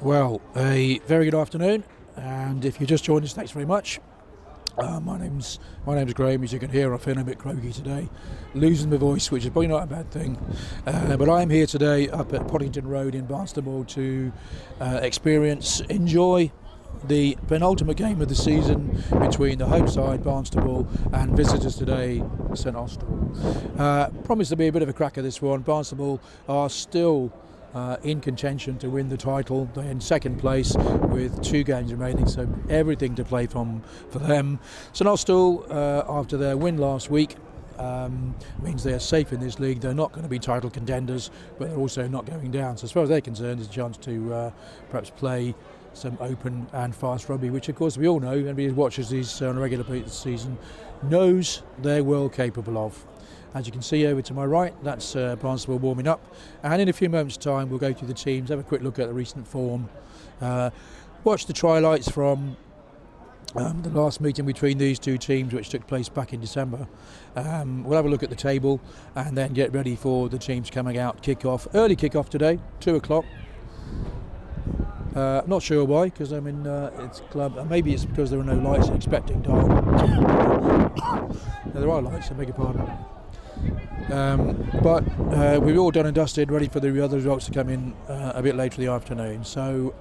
Well, a very good afternoon, and if you just joined us, thanks very much. My name's Graham. As you can hear, I'm feeling a bit croaky today, losing my voice, which is probably not a bad thing. But I'm here today up at Pottington Rd in Barnstaple to enjoy the penultimate game of the season between the home side Barnstaple and visitors today St Austell. Promised to be a bit of a cracker this one. Barnstaple are still in contention to win the title. They're in second place with 2 games remaining, so everything to play for them. St Austell, after their win last week, means they're safe in this league. They're not going to be title contenders, but they're also not going down. So as far as they're concerned, there's a chance to perhaps play some open and fast rugby, which of course we all know, anybody who watches these on a regular basis this season knows they're well capable of. As you can see over to my right, that's Barnstaple warming up, and in a few moments' time we'll go through the teams, have a quick look at the recent form, watch the highlights from the last meeting between these two teams, which took place back in December. We'll have a look at the table and then get ready for the teams coming out. Early kick-off today, 2 o'clock. Not sure why, because I'm in it's club. Maybe it's because there are no lights. Expecting dark. No, there are lights. I beg your pardon. But we've all done and dusted, ready for the other results to come in a bit later in the afternoon. So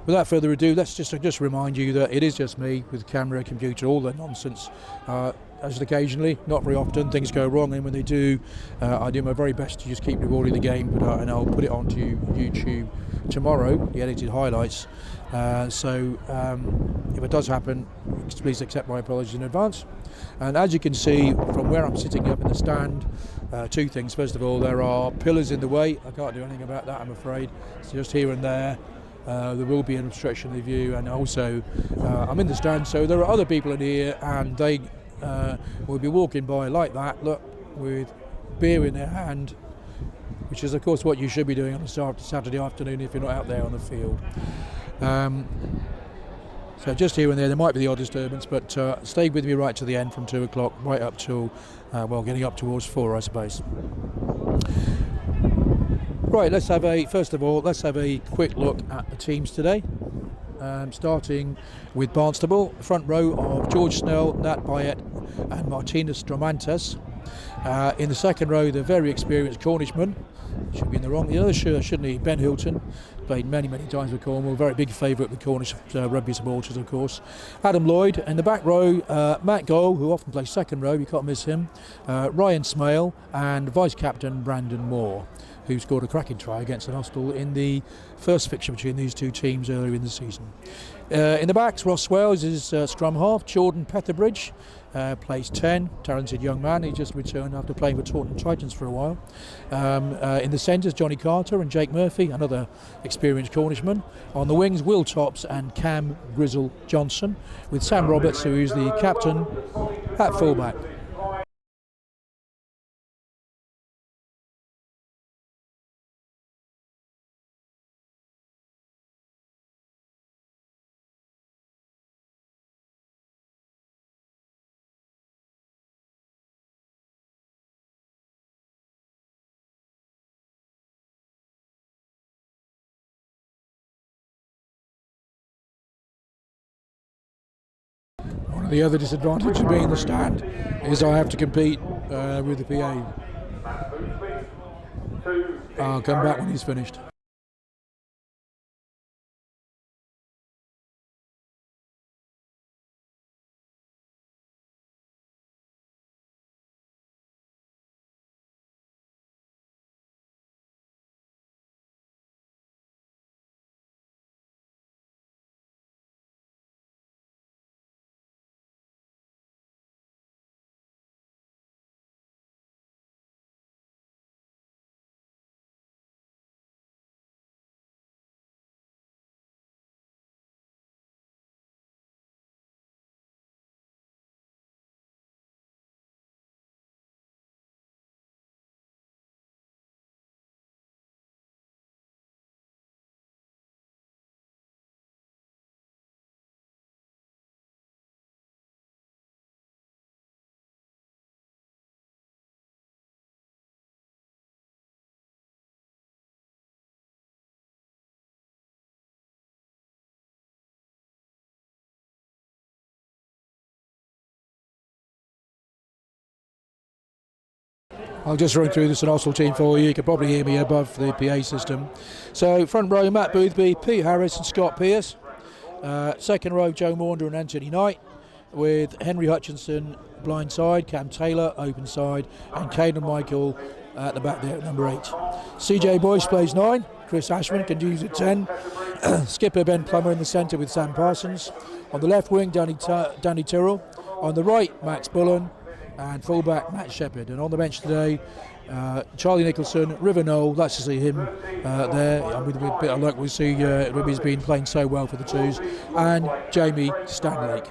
without further ado, let's just remind you that it is just me with camera, computer, all the nonsense. As occasionally, not very often, things go wrong, and when they do, I do my very best to just keep recording the game, and I'll put it onto YouTube tomorrow, the edited highlights. So if it does happen, please accept my apologies in advance. And as you can see from where I'm sitting up in the stand, 2 things. First of all, there are pillars in the way. I can't do anything about that, I'm afraid. It's just here and there. There will be an obstruction of the view, and also I'm in the stand, so there are other people in here, and they will be walking by like that, look, with beer in their hand, which is of course what you should be doing on a Saturday afternoon if you're not out there on the field. So just here and there might be the odd disturbance, but stay with me right to the end from 2 o'clock, right up till, getting up towards 4, I suppose. Right, first of all, let's have a quick look at the teams today. Starting with Barnstaple, front row of George Snell, Nat Bayet and Martinez Stromantes. In the second row, the very experienced Cornishman, should be in the wrong, the other shirt, shouldn't he? Ben Hilton, played many times with Cornwall, very big favourite with Cornish rugby supporters, of course. Adam Lloyd. In the back row, Matt Goal, who often plays second row, you can't miss him. Ryan Smale and vice-captain Brandon Moore, who scored a cracking try against St Austell in the first fixture between these two teams earlier in the season. In the backs, Ross Wells is scrum half. Jordan Petherbridge plays 10, talented young man. He just returned after playing for Taunton Titans for a while. In the centres, Johnny Carter and Jake Murphy, another experienced Cornishman. On the wings, Will Tops and Cam Grizzle Johnson, with Sam Roberts, who is the captain, at fullback. One of the other disadvantages of being in the stand is I have to compete with the PA. I'll come back when he's finished. I'll just run through the St Austell team for you. You can probably hear me above the PA system. So front row, Matt Boothby, Pete Harris and Scott Pearce. Second row, Joe Maunder and Anthony Knight, with Henry Hutchinson blind side, Cam Taylor open side, and Caden Michael at the back there at number 8. CJ Boyce plays 9, Chris Ashman continues at 10, skipper Ben Plummer in the centre with Sam Parsons. On the left wing, Danny Tyrrell. On the right, Max Bullen, and fullback Matt Shepherd. And on the bench today, Charlie Nicholson, River Knoll, that's to see him there. And with a bit of luck, we'll see Ribby's been playing so well for the twos, and Jamie Stanlake.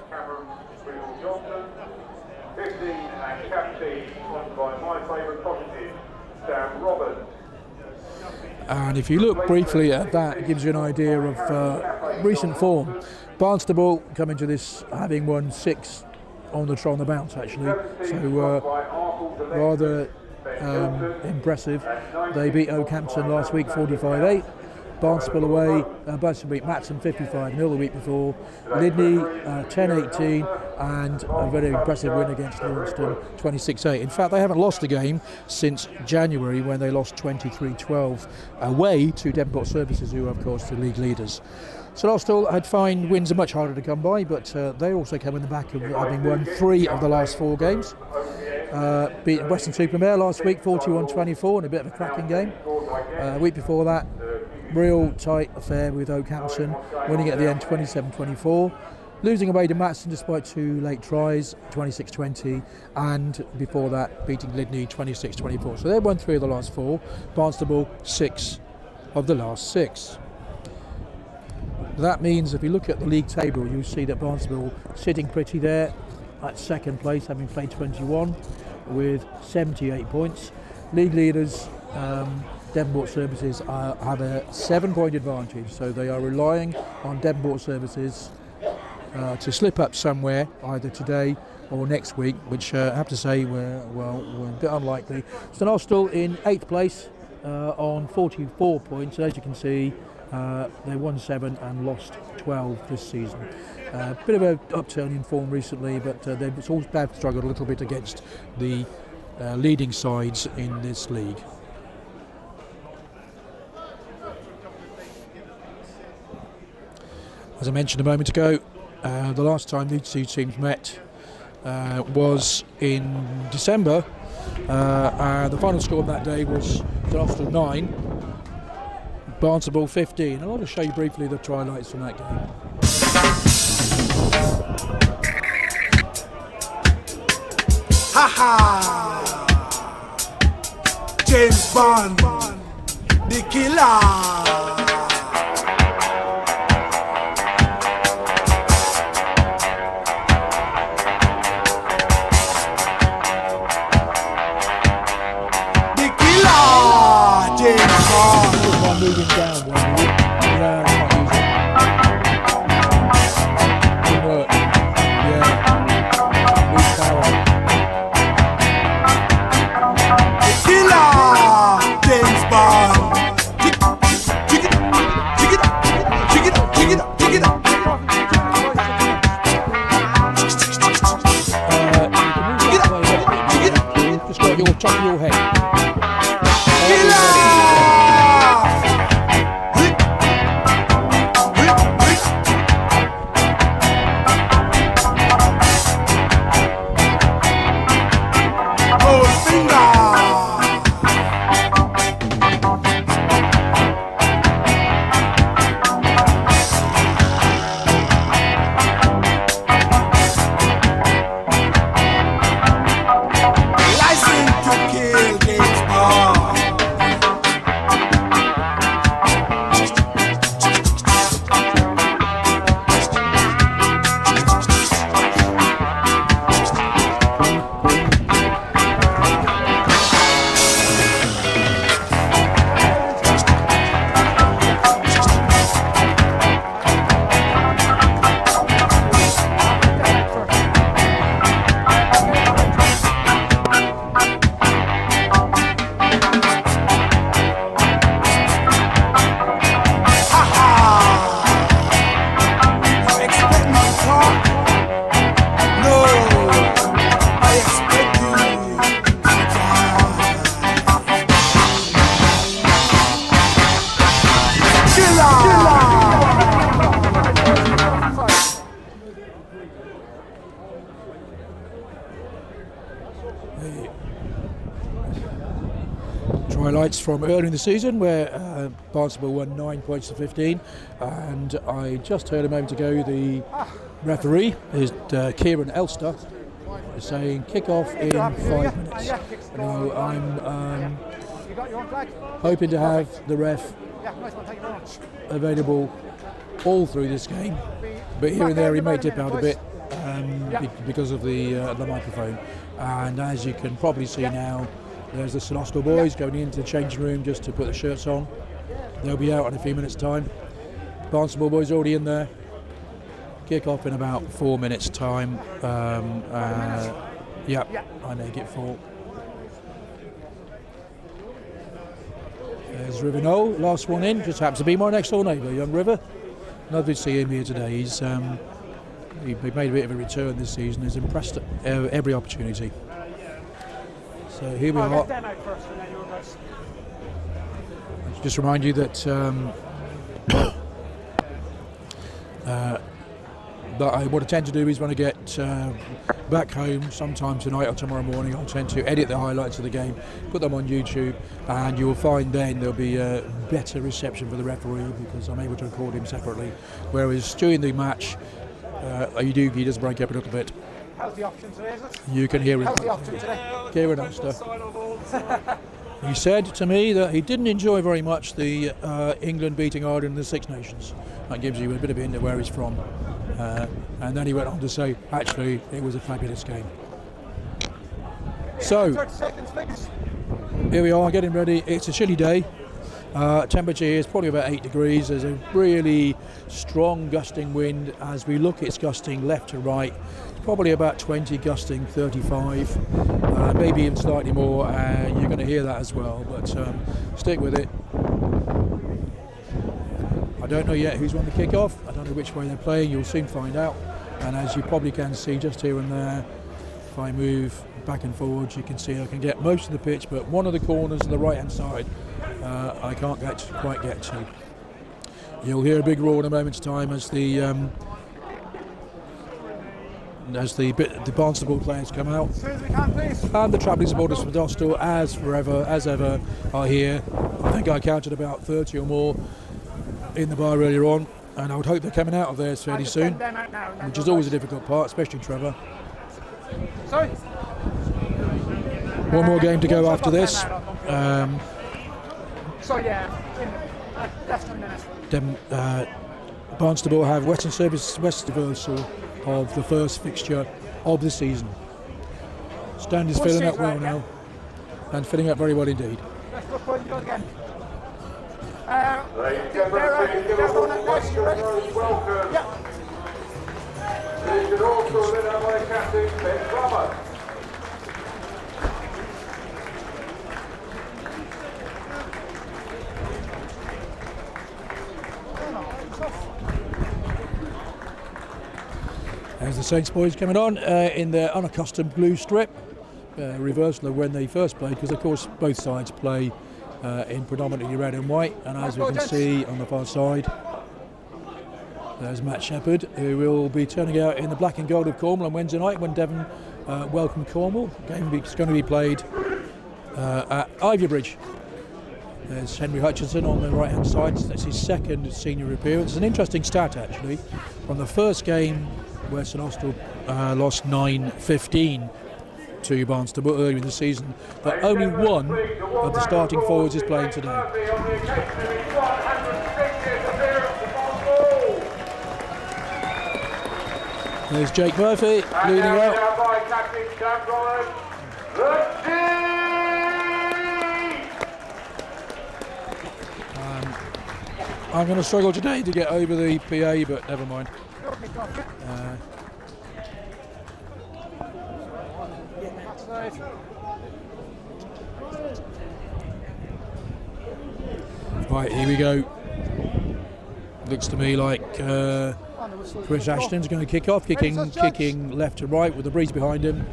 And if you look briefly at that, it gives you an idea of recent form. Barnstaple coming to this having won 6 on the bounce actually, so rather impressive. They beat Oakhampton last week 45-8. Barnstaple away, Barnstaple beat Matson 55-0 the week before. Lydney 10-18, and a very impressive win against Livingston 26-8. In fact, they haven't lost a game since January when they lost 23-12 away to Devonport Services, who are of course the league leaders. St Austell had fine wins are much harder to come by, but they also come in the back of having won 3 of the last 4 games. Beat Weston-super-Mare last week 41-24 in a bit of a cracking game. Week before that, real tight affair with Oakhampton, winning at the end 27-24. Losing away to Matson despite 2 late tries, 26-20, and before that beating Lydney 26-24. So they've won 3 of the last 4. Barnstaple 6 of the last 6. That means if you look at the league table, you see that Barnstaple sitting pretty there at second place, having played 21 with 78 points. League leaders, Devonport Services, have a 7-point advantage, so they are relying on Devonport Services to slip up somewhere either today or next week, which I have to say we're a bit unlikely. St Austell in 8th place on 44 points, and as you can see, they won 7 and lost 12 this season. Bit of an upturn in form recently, but they've struggled a little bit against the leading sides in this league. As I mentioned a moment ago, the last time these 2 teams met was in December. The final score on that day was St Austell 9, Barnstaple 15. And I'll just show you briefly the highlights from that game. Ha James Bond, the killer. Moving down one, yeah, not using it. Good work. Yeah. Lose power. The killer, James Bond. highlights from earlier in the season where Barnstaple won 9 points to 15, and I just heard a moment ago the referee is Kieran Elster is saying kick off in 5 minutes. Now I'm hoping to have the ref available all through this game, but here and there he may dip out a bit because of the microphone. And as you can probably see now, there's the St Austell boys going into the changing room just to put the shirts on. They'll be out in a few minutes' time. Barnstaple boys already in there. Kick off in about 4 minutes' time. Yeah, I make it 4. There's River Knoll, last one in. Just happens to be my next door neighbour, young River. Lovely to see him here today. He made a bit of a return this season. He's impressed at every opportunity. So here we are. Just remind you that what I tend to do is when I get back home sometime tonight or tomorrow morning, I'll tend to edit the highlights of the game, put them on YouTube, and you'll find then there'll be a better reception for the referee because I'm able to record him separately. Whereas during the match, he does break up a little bit. How's the option today, is it? You can hear him. How's the option today? Kieran Elster. He said to me that he didn't enjoy very much the England beating Ireland in the Six Nations. That gives you a bit of a hint of where he's from. And then he went on to say, actually, it was a fabulous game. So, here we are, getting ready. It's a chilly day. Temperature here is probably about 8 degrees. There's a really strong gusting wind. As we look, it's gusting left to right. It's probably about 20, gusting 35, maybe even slightly more. You're going to hear that as well, but stick with it. I don't know yet who's won the kick-off. I don't know which way they're playing. You'll soon find out. And as you probably can see just here and there, if I move back and forwards, you can see I can get most of the pitch, but one of the corners on the right-hand side I can't quite get to. You'll hear a big roar in a moment's time as the Barnstaple players come out. As soon as we can, please. And the travelling supporters from Austell, as ever, are here. I think I counted about 30 or more in the bar earlier on, and I would hope they're coming out of there fairly soon, which is always a difficult part, especially Trevor. Sorry? One more game to go after this. So yeah, that's 2 minutes. Barnstaple have Western Service West reversal of the first fixture of the season. Stand is filling up well now, and filling up very well indeed. Let's go for it again. Ladies and gentlemen, please give a warm welcome. Yeah. Please should also let out my captain, Ben Plummer. As the Saints boys coming on in their unaccustomed blue strip, reversal of when they first played, because of course both sides play in predominantly red and white, and as we can see on the far side, there's Matt Shepherd, who will be turning out in the black and gold of Cornwall on Wednesday night when Devon welcome Cornwall. The game is going to be played at Ivybridge. There's Henry Hutchinson on the right hand side. That's his second senior appearance. It's an interesting stat actually. From the first game where St Austell lost 9-15 to Barnstaple earlier in the season, that only one of the starting forwards is playing today. There's Jake Murphy leading out. I'm going to struggle today to get over the PA, but never mind. Right, here we go. Looks to me like Chris Ashton's going to kick off, kicking left to right with the breeze behind him.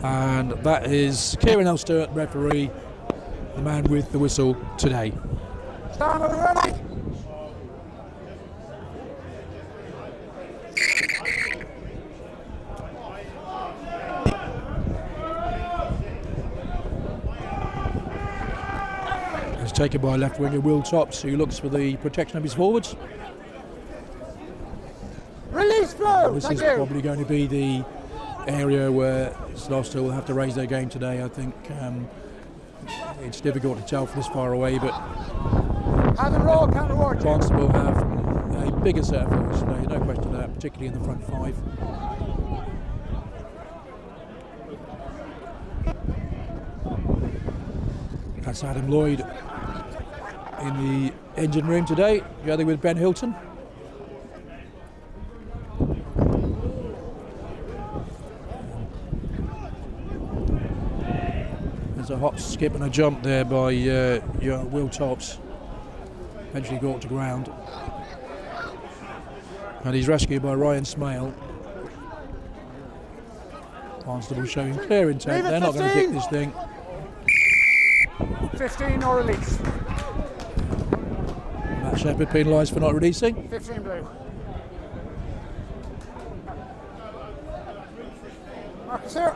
And that is Kieran Elster, referee, the man with the whistle today. Stand over ready. taken by left winger Will Tops, who looks for the protection of his forwards. Release flow. This Thank is you. probably going to be the area where St Austell will have to raise their game today. I think it's difficult to tell from this far away, but Have a roll, can't reward you. Barnstaple have a bigger set of forwards today, no question of that, particularly in the front five. That's Adam Lloyd in the engine room today, together with Ben Hilton. There's a hop, skip and a jump there by Will Tops. Eventually got to ground. And he's rescued by Ryan Smale. Barnstaple showing clear intent. They're not going to kick this thing. 15 or release. Matt Shepherd penalised for not releasing. 15 blue. Marcus here.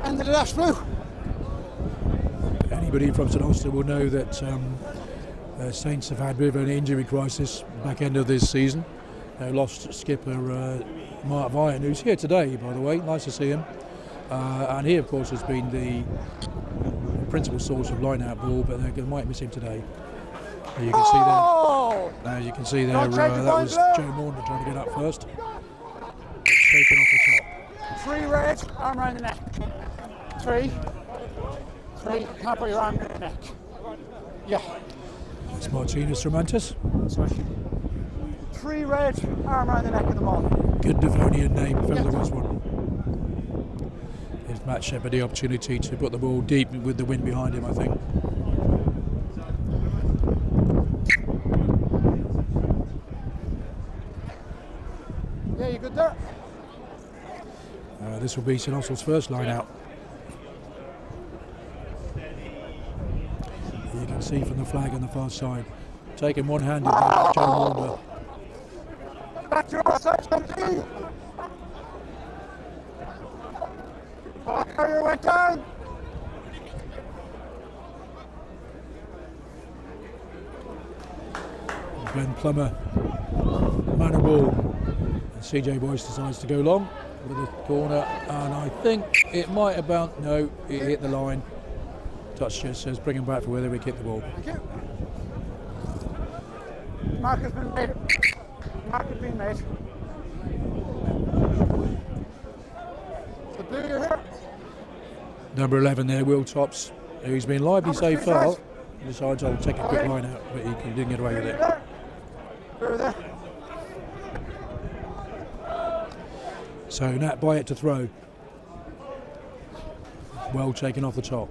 End of the dash blue. Anybody from St Austell will know that Saints have had a bit of an injury crisis back end of this season. They lost skipper Mark Vine, who's here today, by the way. Nice to see him. And he, of course, has been the principal source of line-out ball, but they might miss him today. You can see there. You can see there. That was Joe Maunder trying to get up first. Taken off the top. 3 red, arm around the neck. 3. Can't put your arm around the neck. Yeah. That's Martinez Romantis. Sorry. 3 red, arm around the neck of the ball. Good Devonian name, if ever there was one. Gives Matt Shepherd the opportunity to put the ball deep with the wind behind him, I think. Yeah, you good there? This will be St Austell's first line out. You can see from the flag on the far side. Taken one-handed by Joe Maunder. Back to our side, 17. Carrier went down. Ben Plummer, man of ball. And CJ Boyce decides to go long with the corner, and I think it might have bounced. No, it hit the line. Touch just says bring him back for whether we kick the ball. Thank you. Mark has been made. Mark has been made. The blue you're here. Number 11 there, Will Tops, who's been lively so far. Decides I'll take a quick line out, but he didn't get away with it. Over there. So Nat Byatt to throw. Well taken off the top.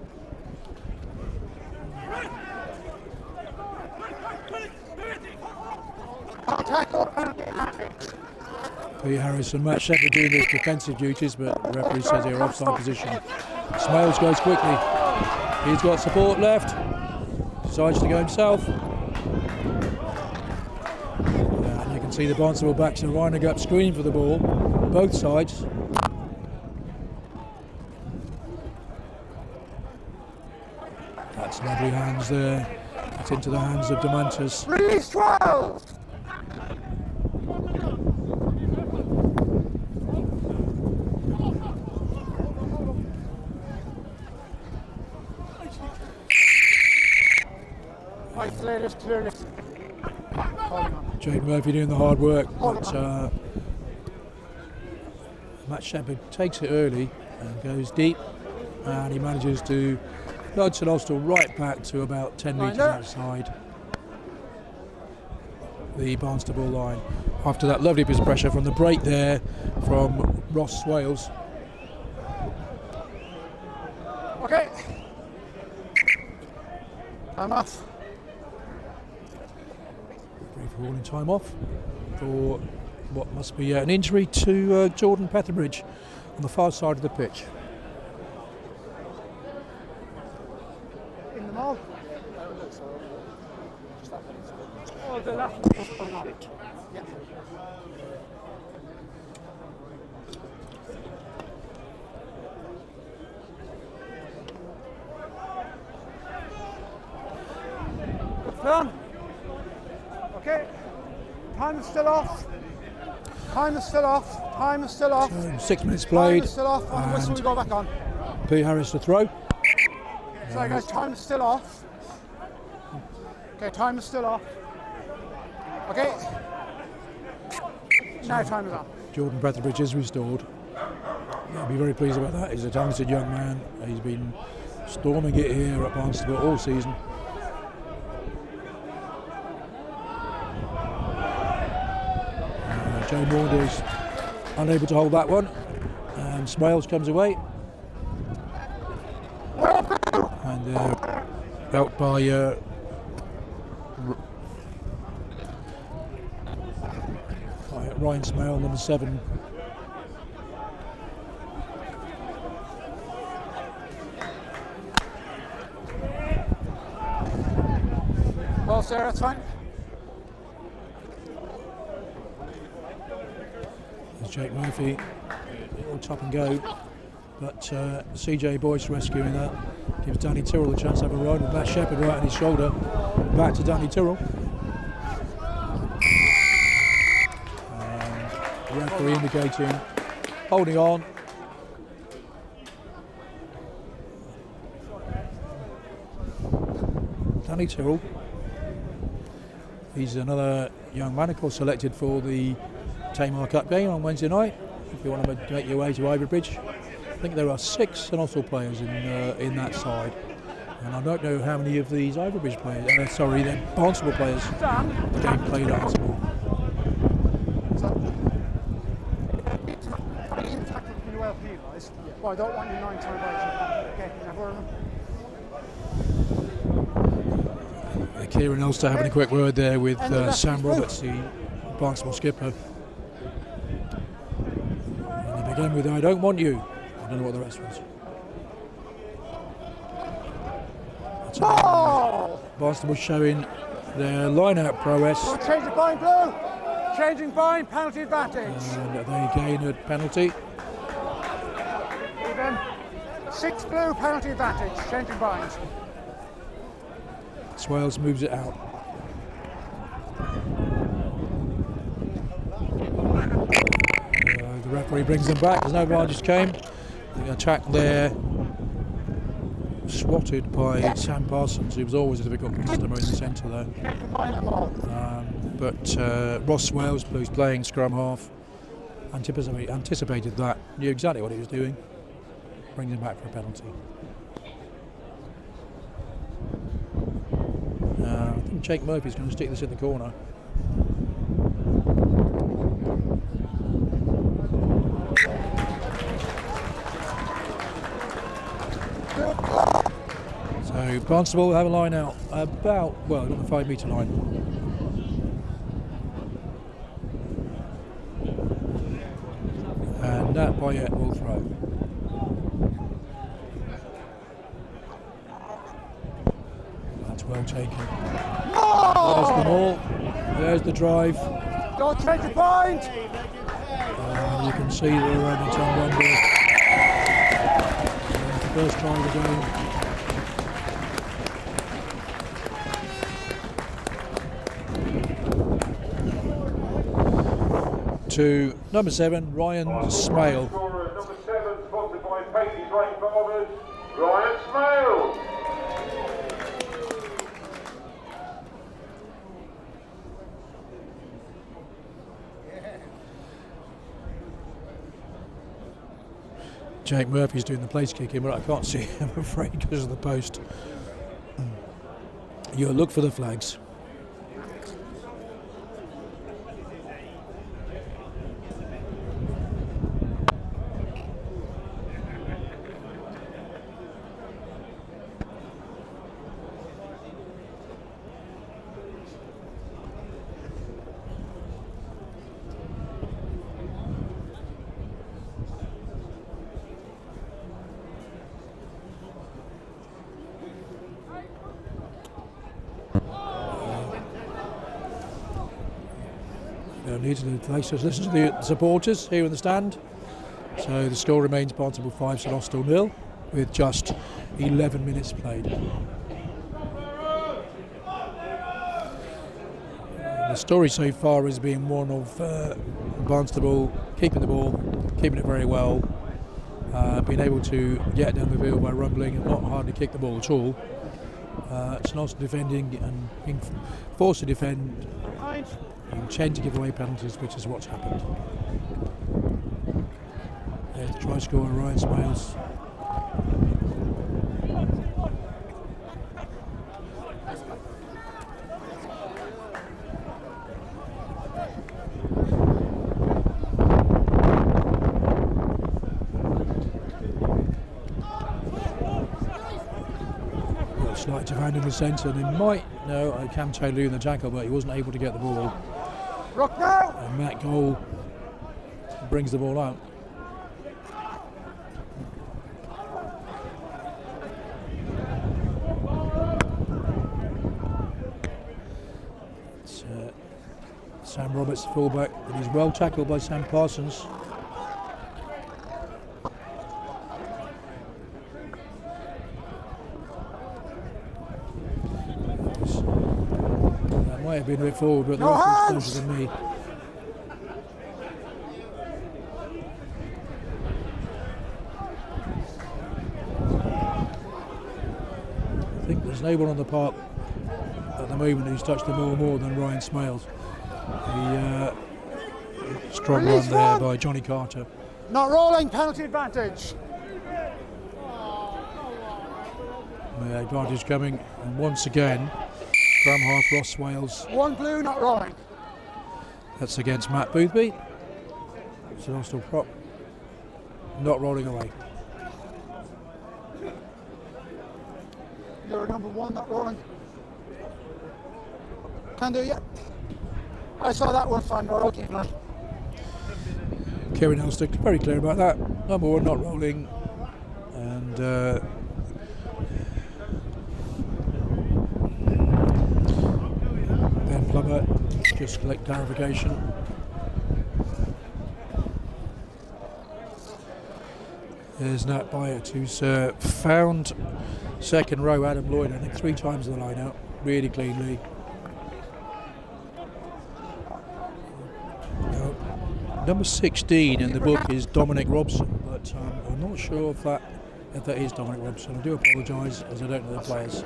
Pete Harris and Matt Shepherd doing his defensive duties, but the referee says they're offside position. Smales goes quickly. He's got support left. Decides to go himself. And you can see the Barnstaple backs are lining up, screening for the ball, both sides. That's lovely hands there. It's into the hands of Demantis. Release 12. Isolators, clearness. Jake Murphy doing the hard work, but Matt Shepherd takes it early and goes deep, and he manages to nudge St Austell right back to about 10 metres outside the Barnstaple line. After that lovely bit of pressure from the break there from Ross Swales. Okay. I'm off. Brief warning time off for what must be an injury to Jordan Petherbridge on the far side of the pitch. ball. Oh, the left. Yeah. Done. Okay. Time is still off. Time is still off. Time is still off. So 6 minutes Time played. is still off. On the whistle, we go back on. P. Harris to throw. Sorry guys, time is still off. Okay, time is still off. Okay. Now time is on. Jordan Bretherbridge is restored. I'll be very pleased about that. He's a talented young man. He's been storming it here at Barnstaple all season. Joe Maunders unable to hold that one. And Smales comes away. And out by Ryan Smale, number 7. Ball, Sarah, that's fine. There's Jake Murphy. It'll top and go. But CJ Boyce rescuing that. Gives Danny Tyrrell a chance to have a ride with Matt Shepherd right on his shoulder. Back to Danny Tyrrell. The referee indicating holding on. Danny Tyrrell. He's another young man, of course, selected for the Tamar Cup game on Wednesday night. If you want to make your way to Ivybridge, I think there are 6 St Austell players in that side, and I don't know how many of these Ivybridge players. They're Barnstaple players. The game played at Barnstaple. Well, I don't want you 9 times right. Okay, never. Kieran Elster having a quick word there with Sam Roberts, the Barnstaple skipper. And they began with "I don't want you." I don't know what the rest was. Barnstaple showing their line-out prowess. Oh, change the bind, Blue. Changing bind, penalty advantage. And they gain a penalty. Even 6 Blue, penalty advantage. Changing bind. Swales moves it out. The referee brings them back. There's no advantage came. The attack there, swatted by Sam Parsons, who was always a difficult customer in the centre there. But Ross Swales, who's playing scrum half, anticipated that, knew exactly what he was doing. Brings him back for a penalty. I think Jake Murphy's going to stick this in the corner. So Barnstaple will have a line out about, well, on the 5 metre line. And Nat Boyette will throw. Well taken. There's the ball. There's the drive. Don't change the bind. And you can see the Remington Rumble. The first try of the game. To number 7, Ryan Smale. Number 7, sponsored by Paisley's Rain for Honours, Ryan Smale. Jake Murphy's doing the place kicking, but I can't see him, I'm afraid, because of the post. You'll look for the flags. Don't need to do the place, just listen to the supporters here in the stand. So the score remains Barnstaple 5 St Austell 0 with just 11 minutes played. The story so far has been one of Barnstaple keeping the ball, keeping it very well, being able to get down the field by rumbling and not hardly kick the ball at all. St Austell defending and being forced to defend. You tend to give away penalties, which is what's happened. There's the try scorer, Ryan Smales. Slight defend in the centre, and he might know Cam Taylor in the tackle, but he wasn't able to get the ball. Rock now! And Matt Goal brings the ball out. It's, Sam Roberts, fullback, and he's well tackled by Sam Parsons. Might have been a bit forward, but the reference closer than me. I think there's no one on the park at the moment who's touched the ball more than Ryan Smales. Strong run there by Johnny Carter. Not rolling, penalty advantage. Advantage coming, and once again from half Ross Wales. One blue, not rolling. That's against Matt Boothby. So still prop. Not rolling away. You're number one, not rolling. Can do, yeah. I saw that one fine, not okay. Kieran Elster, very clear about that. Number one, not rolling. And Ben Plummer, just collect clarification. There's Nat Byatt, who's found second row Adam Lloyd, I think 3 times in the line out, really cleanly. Number 16 in the book is Dominic Robson, but I'm not sure if that is Dominic Robson. I do apologise, as I don't know the players.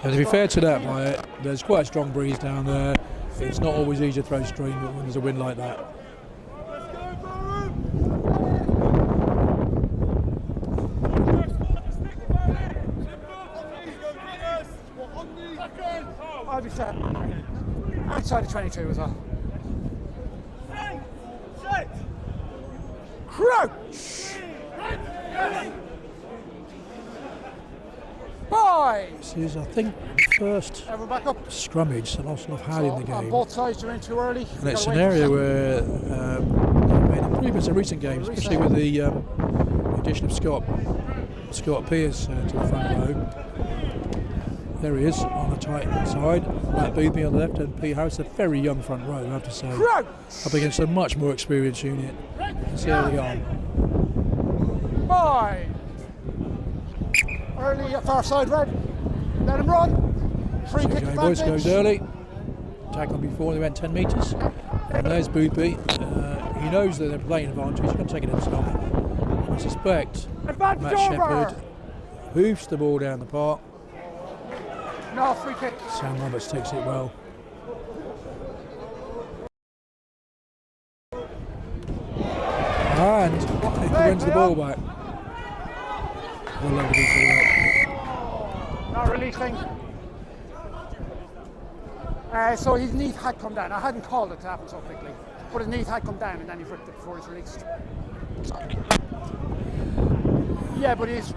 And to be fair to that, Byatt, there's quite a strong breeze down there. It's not always easy to throw string when there's a wind like that. I'll be set. Outside of 22 as well. Crouch! 5! This is, I think, the first Everyone back up. scrummage St Austell have had in the game. Both sides are in too early. And it's an area where they've made improvements in recent games, especially with the addition of Scott Pearce to the front row. There he is on the tight side. Matt Boothby on the left, and Pete Harris, a very young front row, I have to say. Up against a much more experienced unit. Let's see how they go on. 5. Early far side red. Let him run. Free kick Okay, boys advantage. goes early. Tackle before they went 10 metres. And there's Boothby. He knows that they're playing advantage. He's going to take it himself. I suspect Advantage Matt over. Shepherd hoofs the ball down the park. No, free kick. Sam Roberts takes it well. And he wins the ball back. Well over the Not releasing. So his knee had come down. I hadn't called it to happen so quickly, but his knee had come down and then he ripped it before he's released. Yeah, but his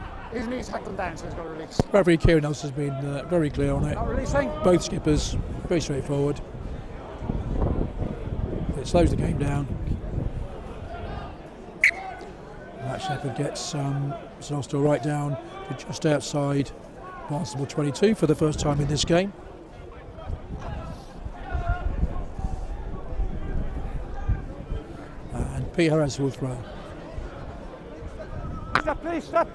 knees had come down, so he's got to release. Referee Kieran Else has been very clear on it. Not releasing. Both skippers, very straightforward. It slows the game down. Matt Shepherd gets St Austell right down to just outside Barnstaple 22 for the first time in this game. Pete Harris will throw. Step, please, step.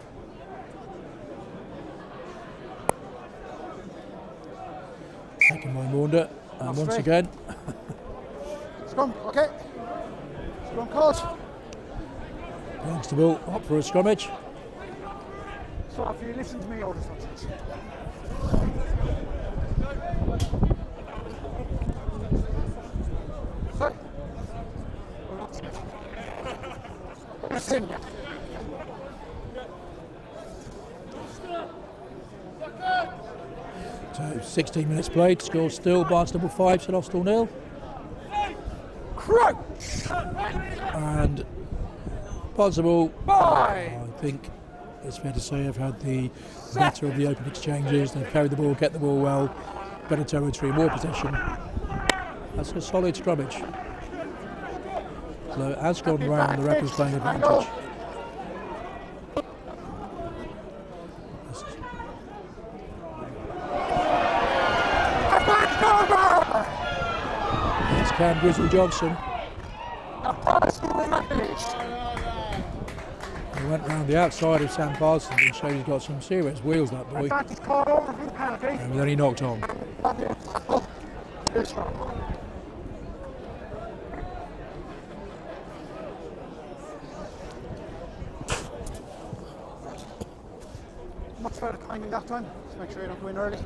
Taken by Maunder. And That's once three. again, Scrum, okay. Scrum called. Barnstable up for a scrummage. So if you listen to me, Otis, what's it? Sorry. Listen. So 16 minutes played, score still Barnstable 5, St Austell 0. Crouch! And Barnstable, Bye! I think it's fair to say, have had the better of the open exchanges. They've carried the ball, kept the ball well, better territory, more possession. That's a solid scrummage. So it has gone round, the ref is playing advantage. It's Cam Grizzle Johnson. He went round the outside of Sam Parsons and showed he's got some serious wheels, that boy. Advantage called over for the penalty. And then he knocked on. Much better timing that time. Just make sure you don't go in early.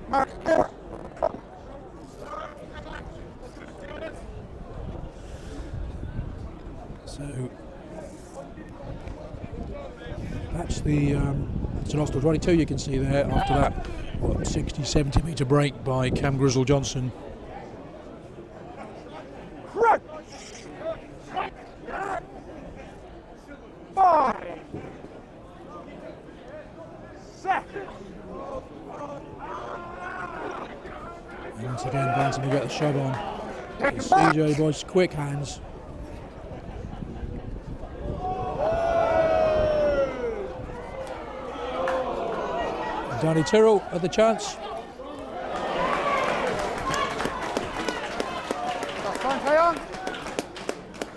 Mark, here. So that's the St Austell 22 you can see there after that 60-70 metre break by Cam Grizzle Johnson. Crouch! Bye! Set! And once again, Barnstable get the shove on. Take It's it back! CJ Boyce, quick hands. Danny Tyrrell at the chance. That's fine, play on.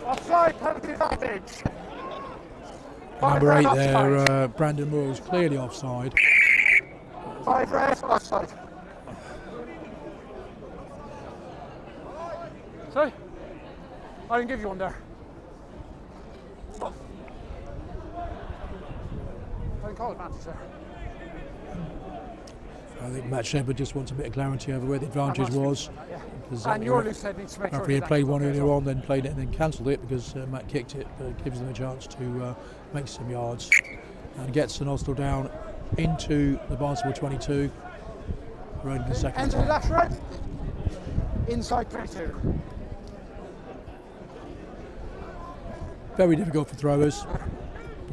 Offside, penalty advantage. Number 8 there, Brandon Moore is clearly offside. 5 red, offside. Sorry? I didn't give you one there. I didn't call advantage there. I think Matt Shepherd just wants a bit of clarity over where the advantage was. Yeah. Because, And your loose head needs to make sure. Referee had played one earlier on, then played it and then cancelled it because Matt kicked it, but it gives them a chance to make some yards and get St Austell down into the Barnstable 22. Running the second Enter the time. left red. Inside 22. Very difficult for throwers.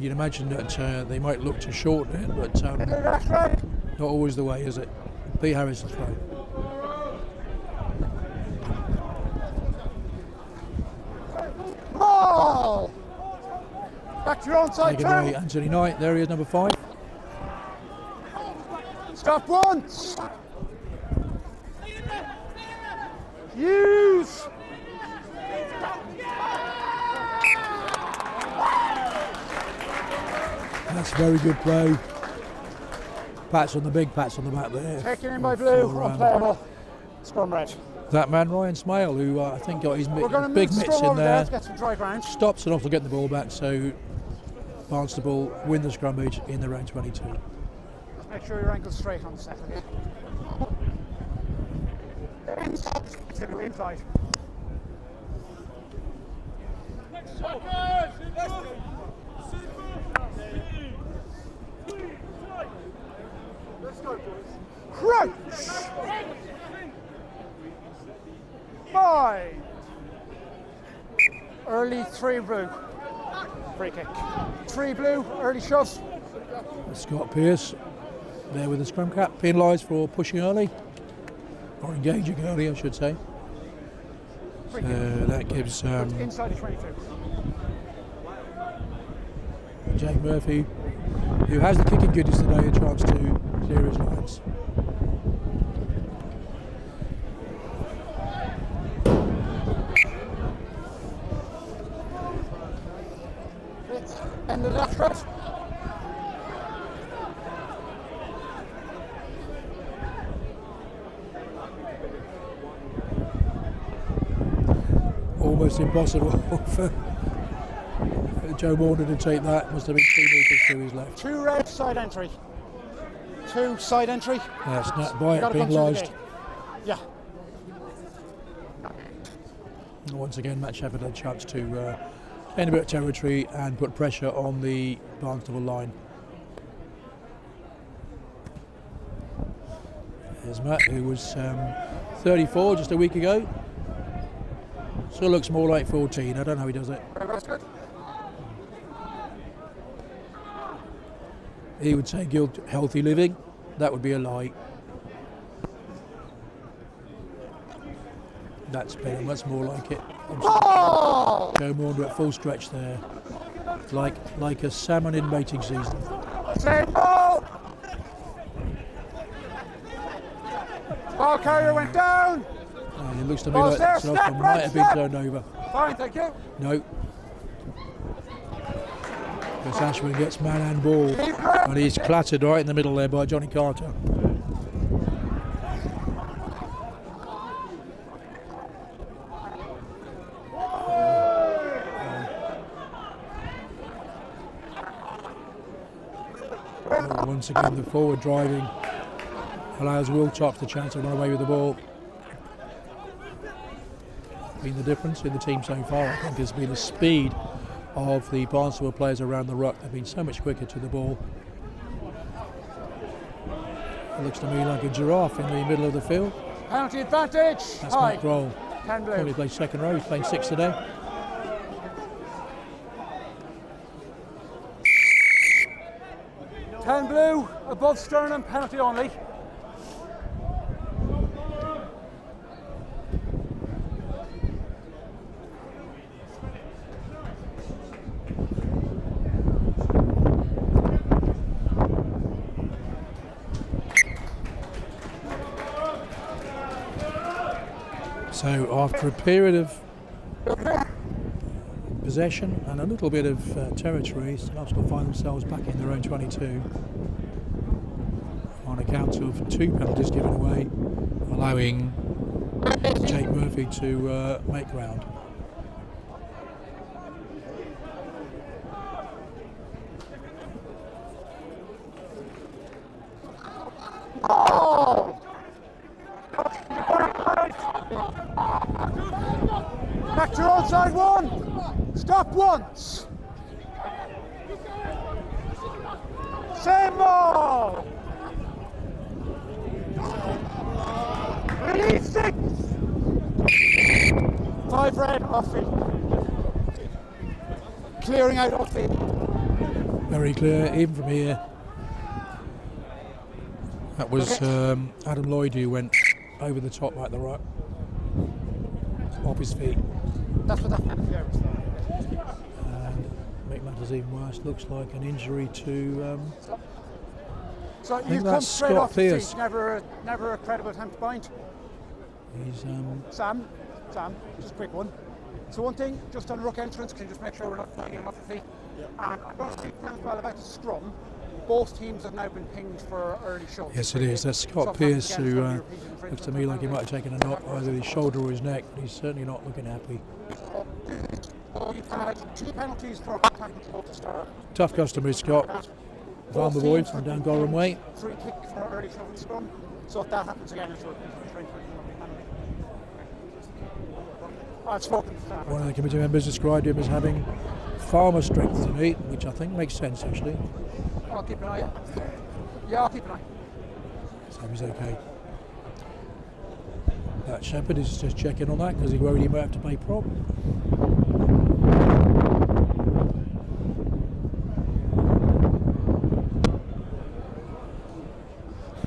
You'd imagine that they might look to shorten it, but Enter the left red. not always the way, is it? Pete Harris to throw. Ball! Back to your onside Taken away, turn. Anthony Knight. There he is, number 5. Stop once. Use. That's very good play. Pats on the back there. Taken in by blue. For, Unplayable. Scrum red. that man Ryan Smale, who I think got his We're going to move big the mitts scrum in over there there, to get some dry ground. stops and off to get the ball back, so Barnstable win the scrummage in the round 22. Make sure your ankle's straight on the set, okay? Inside. Crouch! Five. Early 3 blue. Free kick. 3 blue, early shove. Scott Pearce there with the scrum cap, penalised for pushing early, or engaging early I should say. Free So kick. that gives Inside the 22. Jake Murphy, who has the kicking goodies today, a chance to clear his lines. end of that threat. Almost impossible for Joe Warner to take that. Must have been 2 metres to his left. 2 red side entry. 2 side entry. That's not by it Gotta come through the penalised. gate. Yeah. Once again, Matt Shepherd had a chance to gain a bit of territory and put pressure on the Barnstaple line. There's Matt, who was 34 just a week ago. Still looks more like 14. I don't know how he does it. That's good. He would say guilt healthy living. That would be a lie. That's better. That's more like it. Joe Maunder at full stretch there, like a salmon in mating season. Same ball. Ball carrier went down. It looks to me Ball's like there, St step, Austell right might have been step. turned over. Fine, thank you. No. Chris Ashwin gets man and ball, and he's clattered right in the middle there by Johnny Carter. Once again, the forward driving allows Will Chops the chance to run away with the ball. Been the difference in the team so far, I think, has been the speed of the Barnstaple players around the ruck. They've been so much quicker to the ball. It looks to me like a giraffe in the middle of the field. Penalty advantage. That's High. Mike Grohl. 10 blue. Probably plays second row. He's playing 6 today. Ten blue, above sternum, penalty only. So after a period of possession and a little bit of territory, St Austell find themselves back in their own 22 on account of 2 penalties given away, allowing Jake Murphy to make ground. Back to onside 1. Stop once. Same ball. Release 6. 5 red off it. Clearing out off it. Very clear, even from here. That was Adam Lloyd who went over the top like the right, off his feet. That's what that penalty there was. And make matters even worse, looks like an injury to So think you come that's straight Scott off the Pearce. feet. Never a credible attempt to bind. he's Sam, just a quick one. So one thing, just on ruck entrance, can you just make sure we're not flying him off the feet? Yeah. And I'm going to speak as well about the scrum. Both teams have now been pinged for early shots. yes it is. That's Scott Pearce who looks to me like he might have taken a knock either his shoulder or his neck, but he's certainly not looking happy. We've had 2 penalties for time control to start. Tough customer, Scott. Farmer boy from down Gorham Way. Free kick for early shot and scrum. So if that happens again, it's a penalty. I've spoken to Sam. One of the committee members described him as having farmer strength to me, which I think makes sense actually. I'll keep an eye. Yeah, I'll keep an eye. So he's okay. That Shepherd is just checking on that because he worried he might have to pay prop.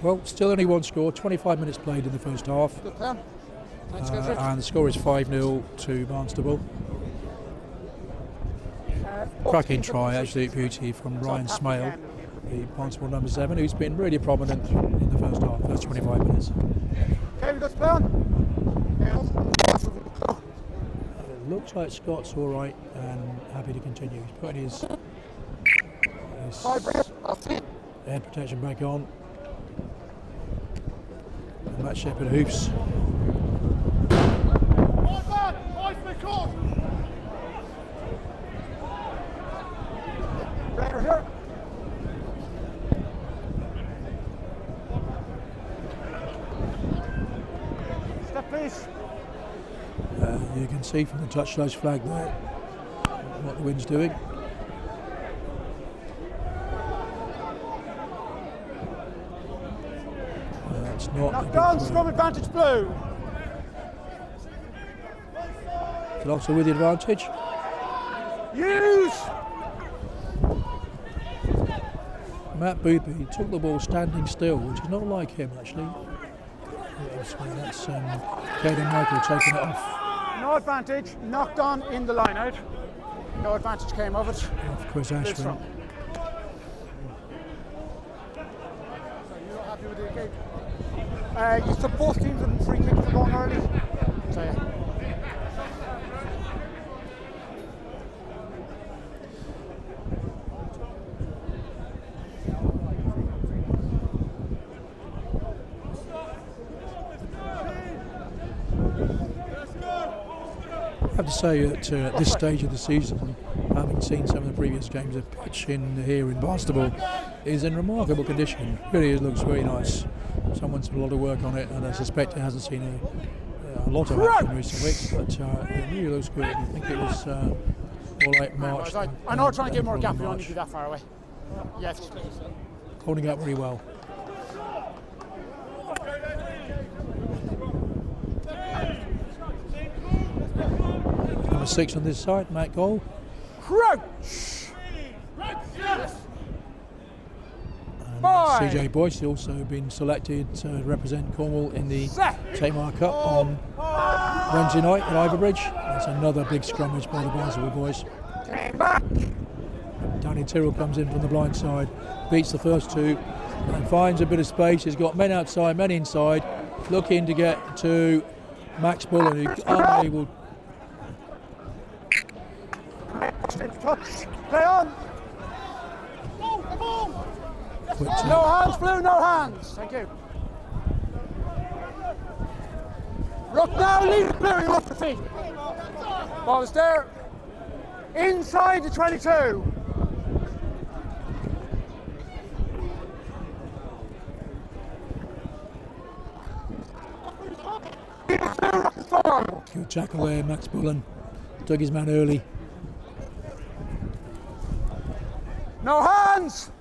Well, still only 1 score, 25 minutes played in the first half. Good plan. Thanks, guys. And the score is 5-0 to Barnstaple. Cracking try, absolute beauty from Ryan Smale, the Barnstaple number 7, who's been really prominent in the first half, first 25 minutes. Okay, we got the plan. looks like Scott's all right and happy to continue. He's putting his head protection back on. And Matt Shepherd hoops. Step, please. You can see from the touch-close flag there what the wind's doing. That's not a Knock good down, throw. scrum advantage blue. St Austell with the advantage. Use. Matt Boothby took the ball standing still, which is not like him actually. That's Caden Michael taking it off. No advantage, knocked on in the line out. No advantage came of it. Off Chris Blue Ashford. scrum. So you're not happy with the game? You said both teams have been free kicks for going early. So yeah. I have to say that at this stage of the season, having seen some of the previous games, the pitch here in Barnstaple is in remarkable condition. Really looks very nice. Someone's put a lot of work on it, and I suspect it hasn't seen a lot of action in recent weeks, but it really looks good. I think it was all like March. I know we're trying to get more gap, you don't need to be that far away. Yes. Holding up very well. Number 6 on this side, Matt Goal. Crouch! And Five. CJ Boyce also been selected to represent Cornwall in the Tamar Cup on Wednesday night at Iverbridge. That's another big scrummage by the Barnstaple boys. Danny Tyrrell comes in from the blind side, beats the first two, and finds a bit of space. He's got men outside, men inside, looking to get to Max Bullen, who's unable. Touch. Play on. Quick No tap. hands, Blue, no hands. Thank you. Look now, leave it, Blue, you're off the feet. Ball is there. Inside the 22. Good tackle there, Max Bullen. Took his man early. No hands.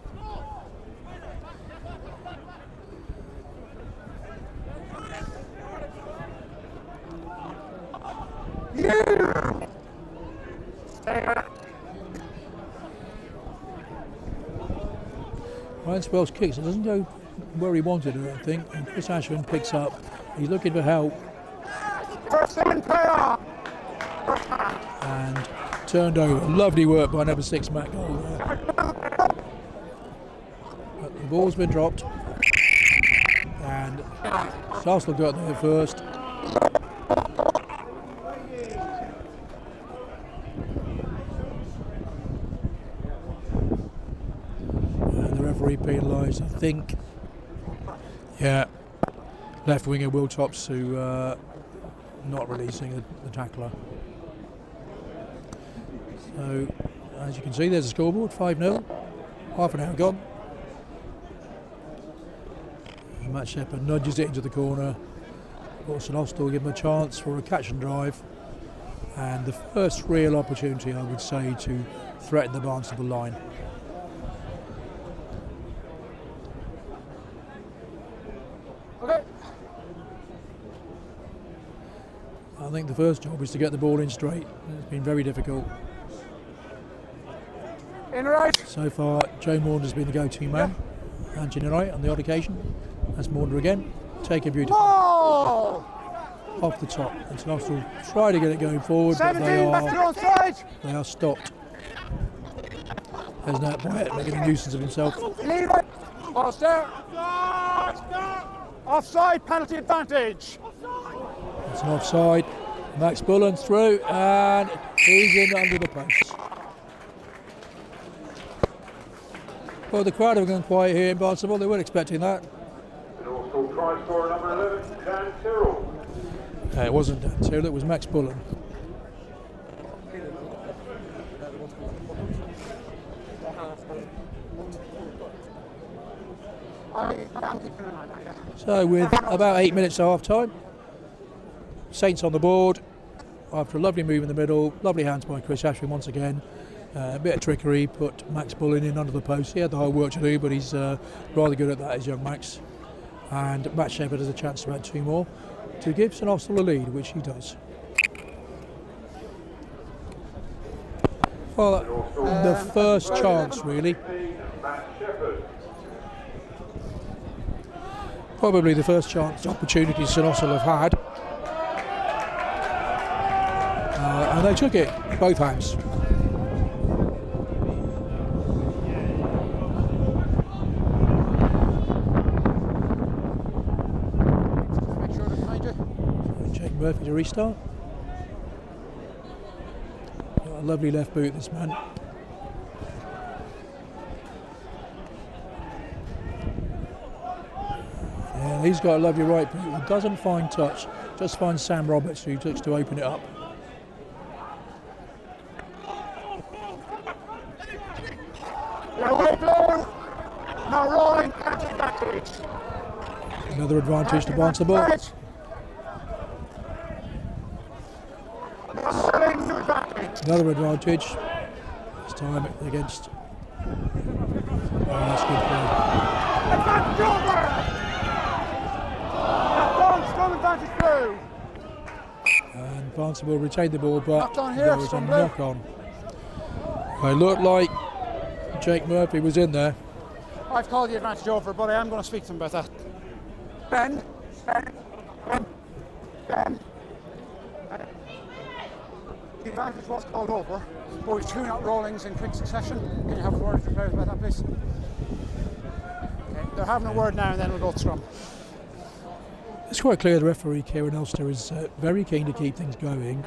You. Ryan Spells kicks. It doesn't go where he wanted, I don't think. And Chris Ashwin picks up. He's looking for help. First and player. And turned over. Lovely work by number 6, Matt Gold there. But the ball's been dropped. And Sarsfield got there first. And the referee penalised, I think. Yeah. Left winger Will Tops, who not releasing the tackler. So, as you can see, there's a scoreboard, 5-0. Half an hour gone. And Matt Shepherd nudges it into the corner. St Austell give him a chance for a catch and drive. And the first real opportunity, I would say, to threaten the Barnstaple line. Okay. I think the first job is to get the ball in straight. It's been very difficult. In right. So far, Joe Maunder's been the go-to man. Anthony Wright on the odd occasion. That's Maunder again. Taken beautifully. Ball. Off the top. And St Austell try to get it going forward, but 17 back to the onside. they are stopped. There's Nat Wyatt making a nuisance of himself. Leave it. Ball's there. Offside, penalty advantage. It's an offside. Max Bullen through, and he's in under the post. Well, the crowd have gone quiet here in Barnstaple. They weren't expecting that. And also try scorer number 11, Dan Tyrrell. It wasn't Dan Tyrrell, it was Max Bullen. So with about 8 minutes to half time, Saints on the board after a lovely move in the middle, lovely hands by Chris Ashwin once again. A bit of trickery, put Max Bullen in under the post. He had the whole work to do, but he's rather good at that, is young Max. And Matt Shepherd has a chance to add 2 more to give St Austell a lead, which he does. Well, the first chance really. Probably the first chance opportunity St Austell have had. And they took it, both hands. Jake Murphy to restart. Got a lovely left boot, this man. Yeah, he's got a lovely right boot. He doesn't find touch, just finds Sam Roberts, who looks to open it up. Another advantage to Barnstaple. Another advantage. This time against. Oh, that's good play. And Barnstaple retained the ball, but there was a knock on. It looked like Jake Murphy was in there. I've called the advantage over, but I am going to speak to him about that. Ben. The advantage was called over, but we've 2 out rollings in quick succession. Can you have a word with the players about that, please? Okay, they're having a word now, and then we'll go to scrum. It's quite clear the referee, Kieran Elster, is very keen to keep things going,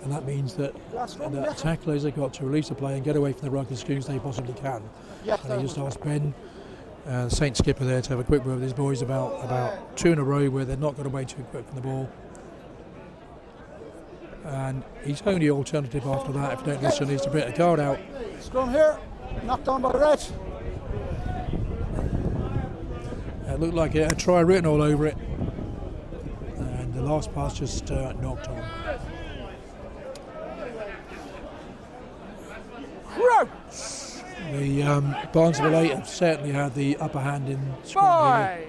and that means that the tacklers have got to release the play and get away from the ruck as soon as they possibly can. And he just asked Ben, the Saints skipper there, to have a quick word with his boys about 2 in a row where they're not got away too quick from the ball. And his only alternative after that, if you don't listen, is to put a card out. Scrum here, knocked on by the red. It looked like it had try written all over it. And the last pass just knocked on. The Barnstaple 8 have certainly had the upper hand in scrum here.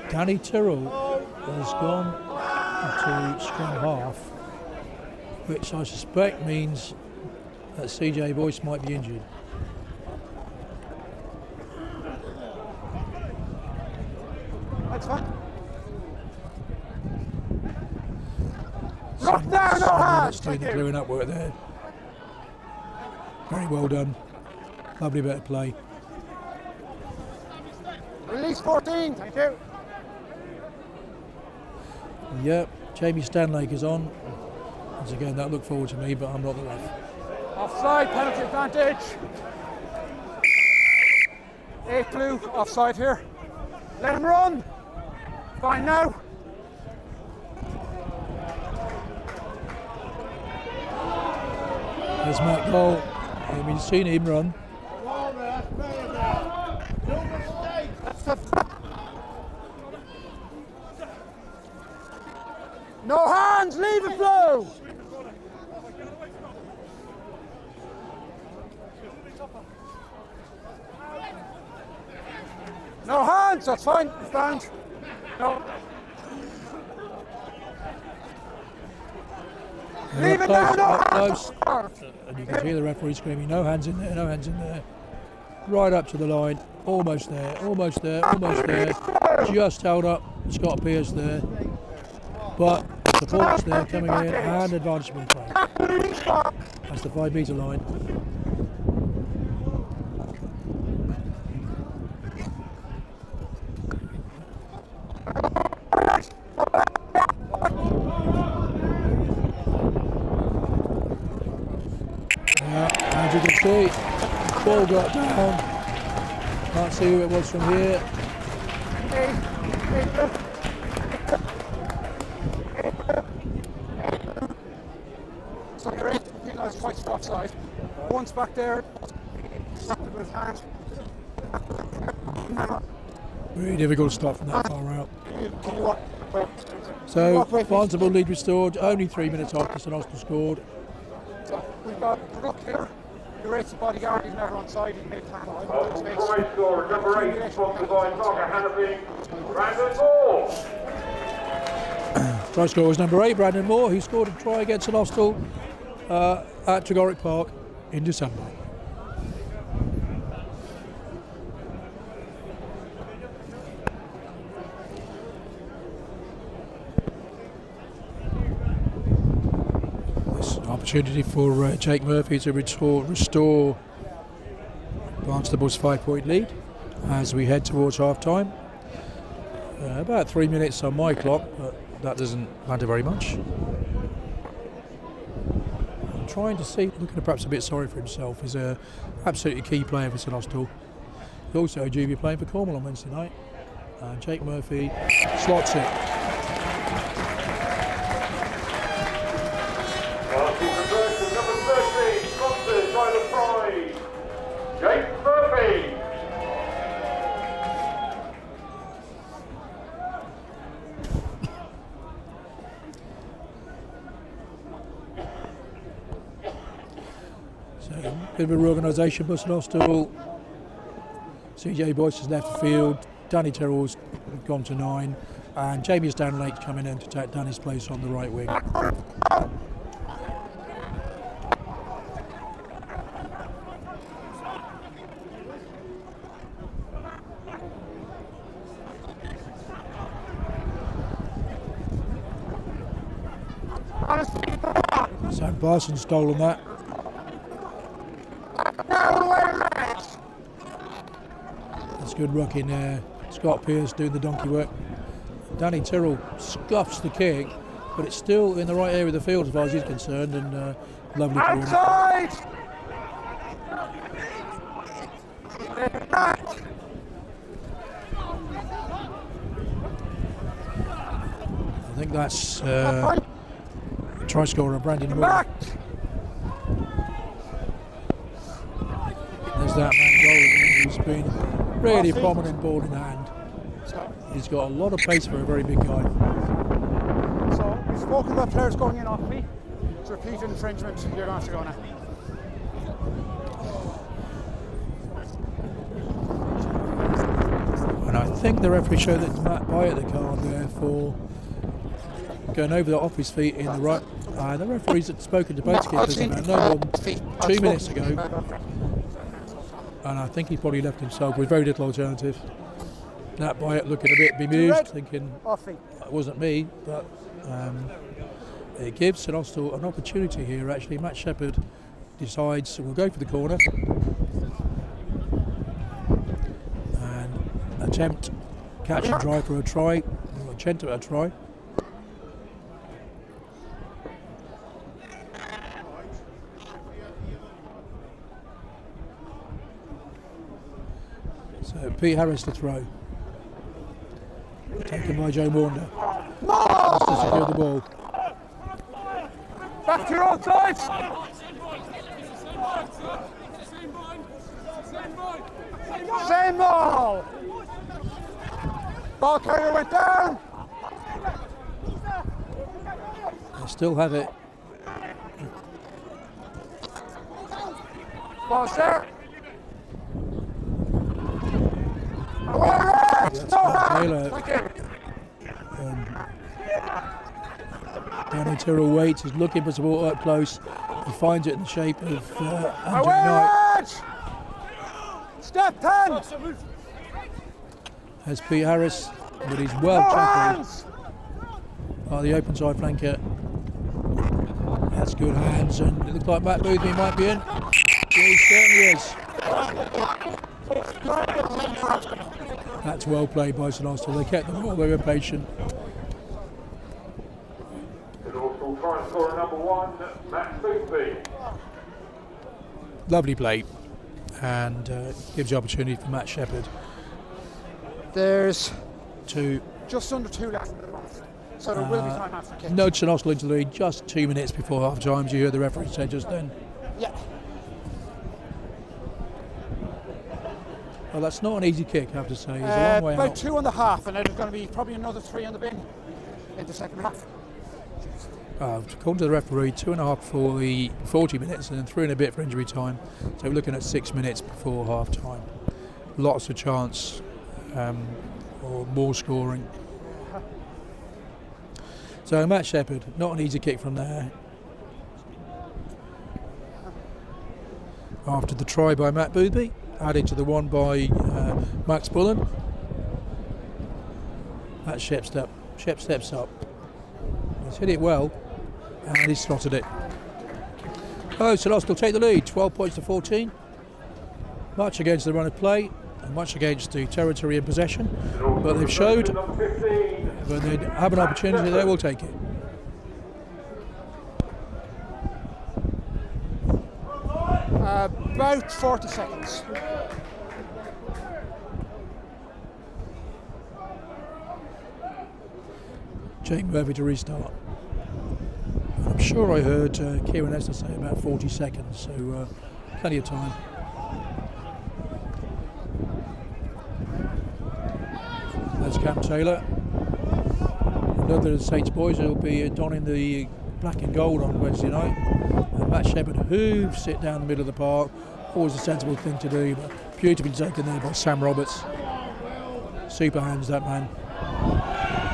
Danny Tyrrell has gone to scrum half, which I suspect means that CJ Boyce might be injured. That's fine. Look down, no hands! Doing the clearing up work there. Very well done. Lovely bit of play. Release 14, thank you. Yep, Jamie Stanlake is on. Once again, that looked forward to me, but I'm not the ref. Offside, penalty advantage. 8 blue, offside here. Let him run. Fine now. There's Matt Goal. I mean, you've seen him run. No hands, leave it flow. No hands, that's fine, stand. No. Leave it now, no hands. And you can hear the referee screaming, no hands in there, no hands in there. Right up to the line, almost there, almost there, almost there. Just held up Scott Pearce there. But support's there coming in and advancement play. That's the 5 metre line. Yeah, as you can see, ball got down. Can't see who it was from here. So you're in, it's quite offside. Once back there, with his hand. Very difficult to stop from that far out. Can you walk? So Barnstaple lead restored, only 3 minutes after St Austell scored. So we've got Rook here. The race bodyguard, he's never on side, he's made tackle. Try scorer number 8, sponsored by Parker Hannafin, Brandon Moore. Try scorer was number 8, Brandon Moore, who scored a try against St Austell at Tregarrick Park in December. Opportunity for Jake Murphy to restore Barnstable's 5-point lead as we head towards half time. About 3 minutes on my clock, but that doesn't matter very much. I'm trying to see, looking perhaps a bit sorry for himself, he's an absolutely key player for St Austell. He's also due to be playing for Cornwall on Wednesday night. And Jake Murphy slots it. Bit of a reorganisation, but St Austell. CJ Boyce has left the field, Danny Terrell's gone to 9, and Jamie Stanlake's coming in to take Danny's place on the right wing. So Parsons stolen that. That's good ruck in there. Scott Pearce doing the donkey work. Danny Tyrrell scuffs the kick, but it's still in the right area of the field as far as he's concerned, and lovely corner. Outside! I think that's try scorer Brandon Moore. There's that man Gold, who's been really prominent ball in hand. He's got a lot of pace for a very big guy. So we've spoken about players going in off me. It's repeat infringement. You're going to go now. And I think the referee showed that Matt Byatt the card there for going over the off his feet in the right. The referees had spoken to both skippers about no more than 2 minutes ago, and I think he probably left himself with very little alternative. Matt Byatt looking a bit bemused, thinking it wasn't me, but it gives St Austell an opportunity here. Actually, Matt Shepherd decides we'll go for the corner and attempt catch and drive for a try, or attempt at a try. So Pete Harris to throw. Taken by Joe Maunder. Has to secure the ball. Back to your own side! Same ball! Ball carrier went down! They still have it. Ball's there! Taylor. Danny Tyrrell waits, he's looking for support up close. He finds it in the shape of Andrew Knight. Step 10! There's Pete Harris, but he's well tackled by the open side flanker. That's good hands, and it looks like Matt Boothby might be in. Yeah, he certainly is. That's well played by St Austell. They kept the ball, they were patient. St Austell try and score number 1, Matt Boothby. lovely play, and gives the opportunity for Matt Shepherd There's to just under 2 left in the month, so there will be time after kick. nudge St Austell into the lead just 2 minutes before half time, as you heard the referee say just then. Yeah. Well, that's not an easy kick, I have to say. It's a long way about out. 2.5, and then there's going to be probably another 3 in the bin in the second half. According to the referee, 2.5 for the 40 minutes and then 3 and a bit for injury time. So we're looking at 6 minutes before half time. Lots of chance or more scoring. So Matt Shepherd, not an easy kick from there. After the try by Matt Boothby, added to the one by Max Bullen. Matt Shep steps up. He's hit it well, and he's slotted it. Oh, St Austell take the lead, 12 points to 14. Much against the run of play, and much against the territory and possession. But they've showed when they have an opportunity, they will take it. About 40 seconds. Jake Murphy to restart. I'm sure I heard Kieran Esther say about 40 seconds, so plenty of time. There's Cam Taylor. Another of the Saints boys who will be donning the black and gold on Wednesday night. And Matt Shepherd hooves it down the middle of the park. Always a sensible thing to do, but beautifully taken there by Sam Roberts. Super hands, that man.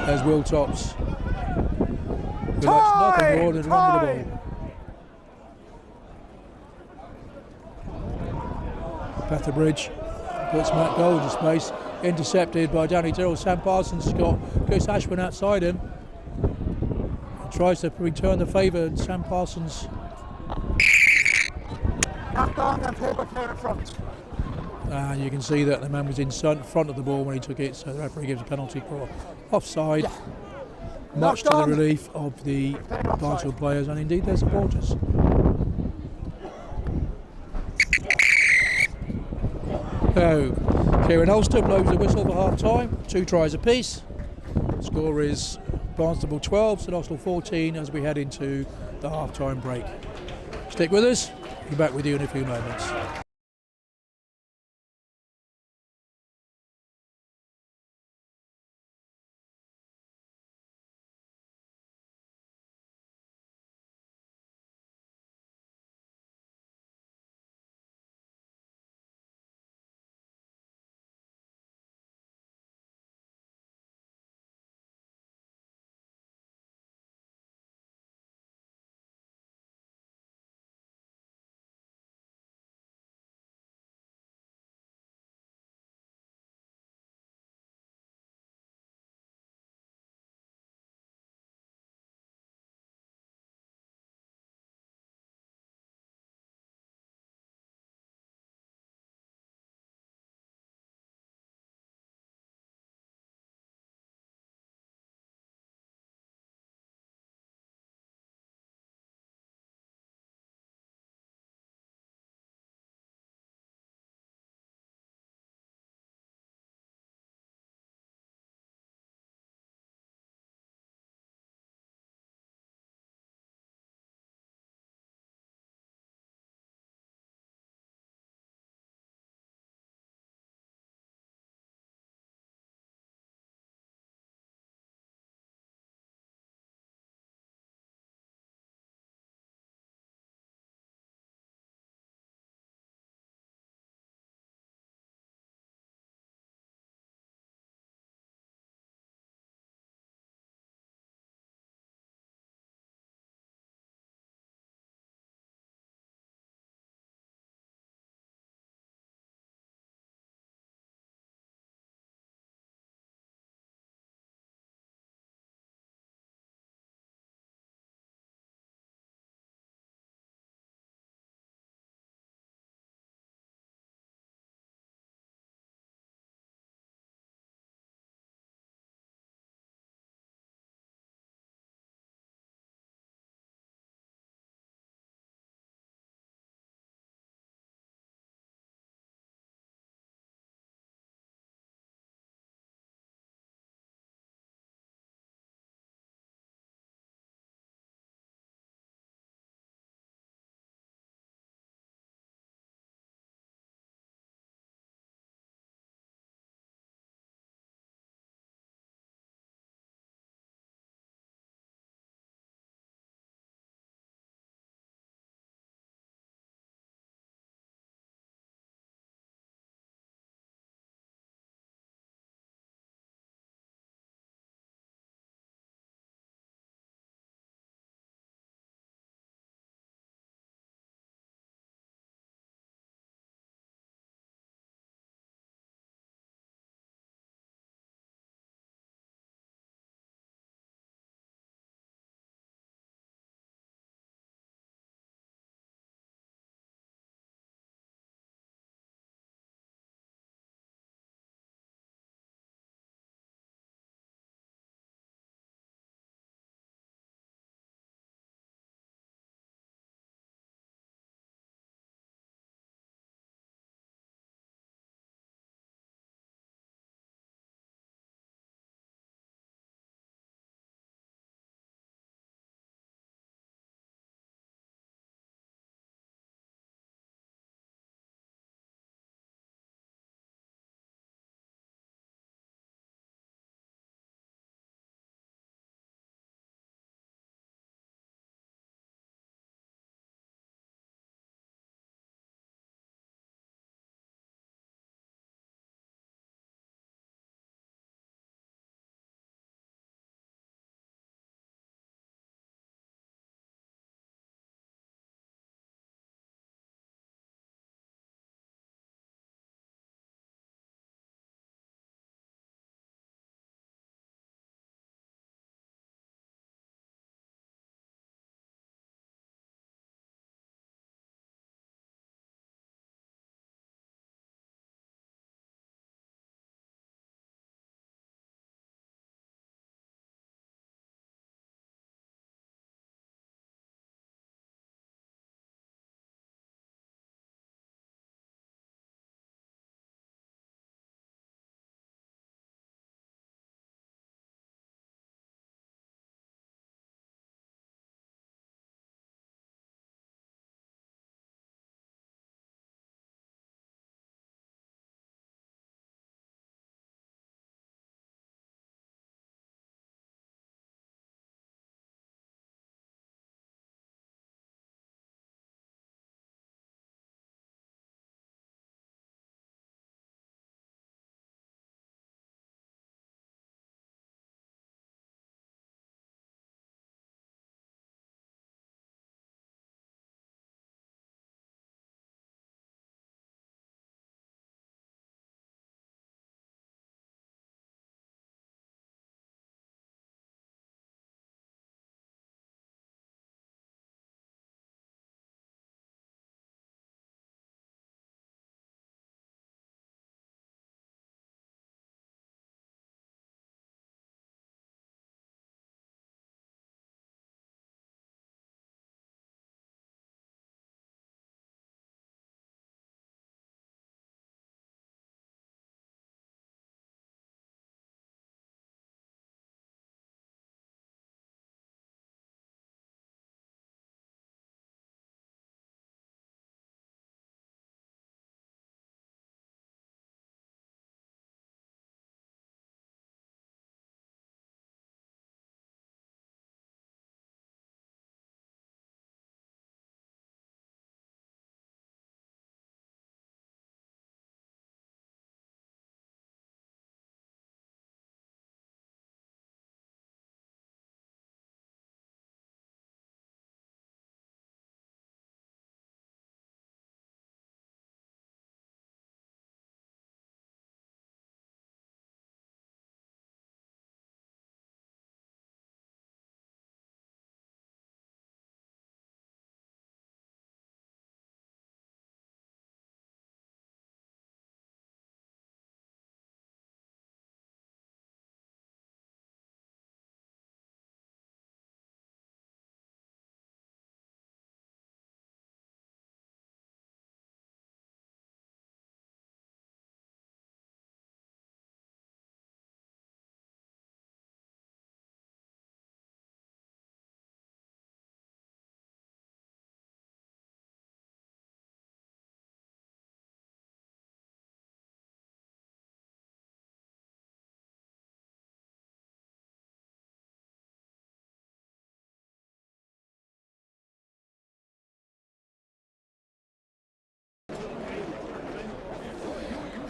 There's Will Tops. But that's nothing more than run with the ball. Petherbridge puts Matt Gold to space. Intercepted by Danny Tyrrell. Sam Parsons got Chris Ashburn outside him. He tries to return the favour, and Sam Parsons. Knocked on and paper clear in front. And you can see that the man was in front of the ball when he took it, so the referee gives a penalty for offside. Yeah. Much to the relief of the Barnstaple players and indeed their supporters. So, Kieran Ulster blows the whistle for half time, 2 tries apiece. Score is Barnstaple 12, St Austell 14 as we head into the half time break. Stick with us, we'll be back with you in a few moments.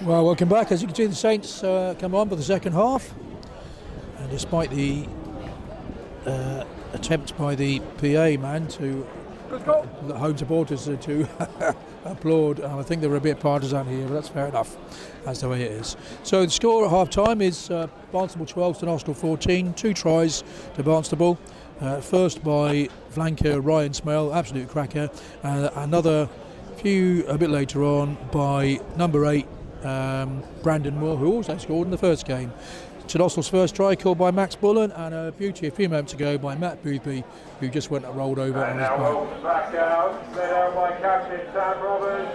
Well, welcome back. As you can see, the Saints come on for the second half, and despite the attempt by the PA man to the home supporters to applaud, I think they were a bit partisan here, but that's fair enough. That's the way it is. So the score at half time is Barnstaple 12, St Austell 14. 2 tries to Barnstaple. First by flanker Ryan Smell, absolute cracker. Another few a bit later on by number 8 Brandon Moore, who also scored in the first game. St Austell's first try called by Max Bullen, and a beauty a few moments ago by Matt Boothby, who just went and rolled over on his back. Now back down, led out by captain Sam Roberts.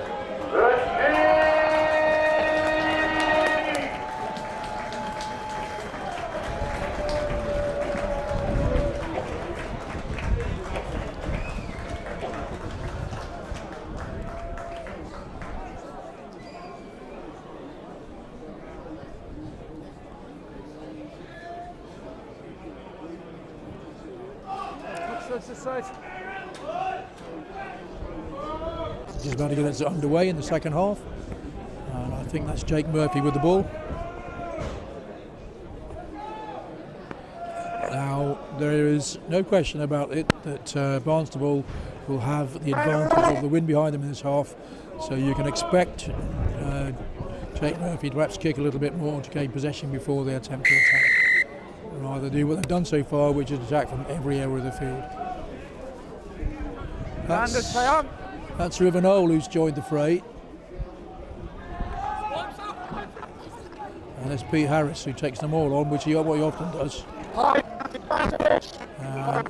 The Just about to get it underway in the second half, and I think that's Jake Murphy with the ball. Now there is no question about it that Barnstaple will have the advantage of the wind behind them in this half, so you can expect Jake Murphy to perhaps kick a little bit more to gain possession before they attempt to attack, and either do what they've done so far, which is attack from every area of the field. That's River Knoll who's joined the fray. And it's Pete Harris who takes them all on, which what he often does.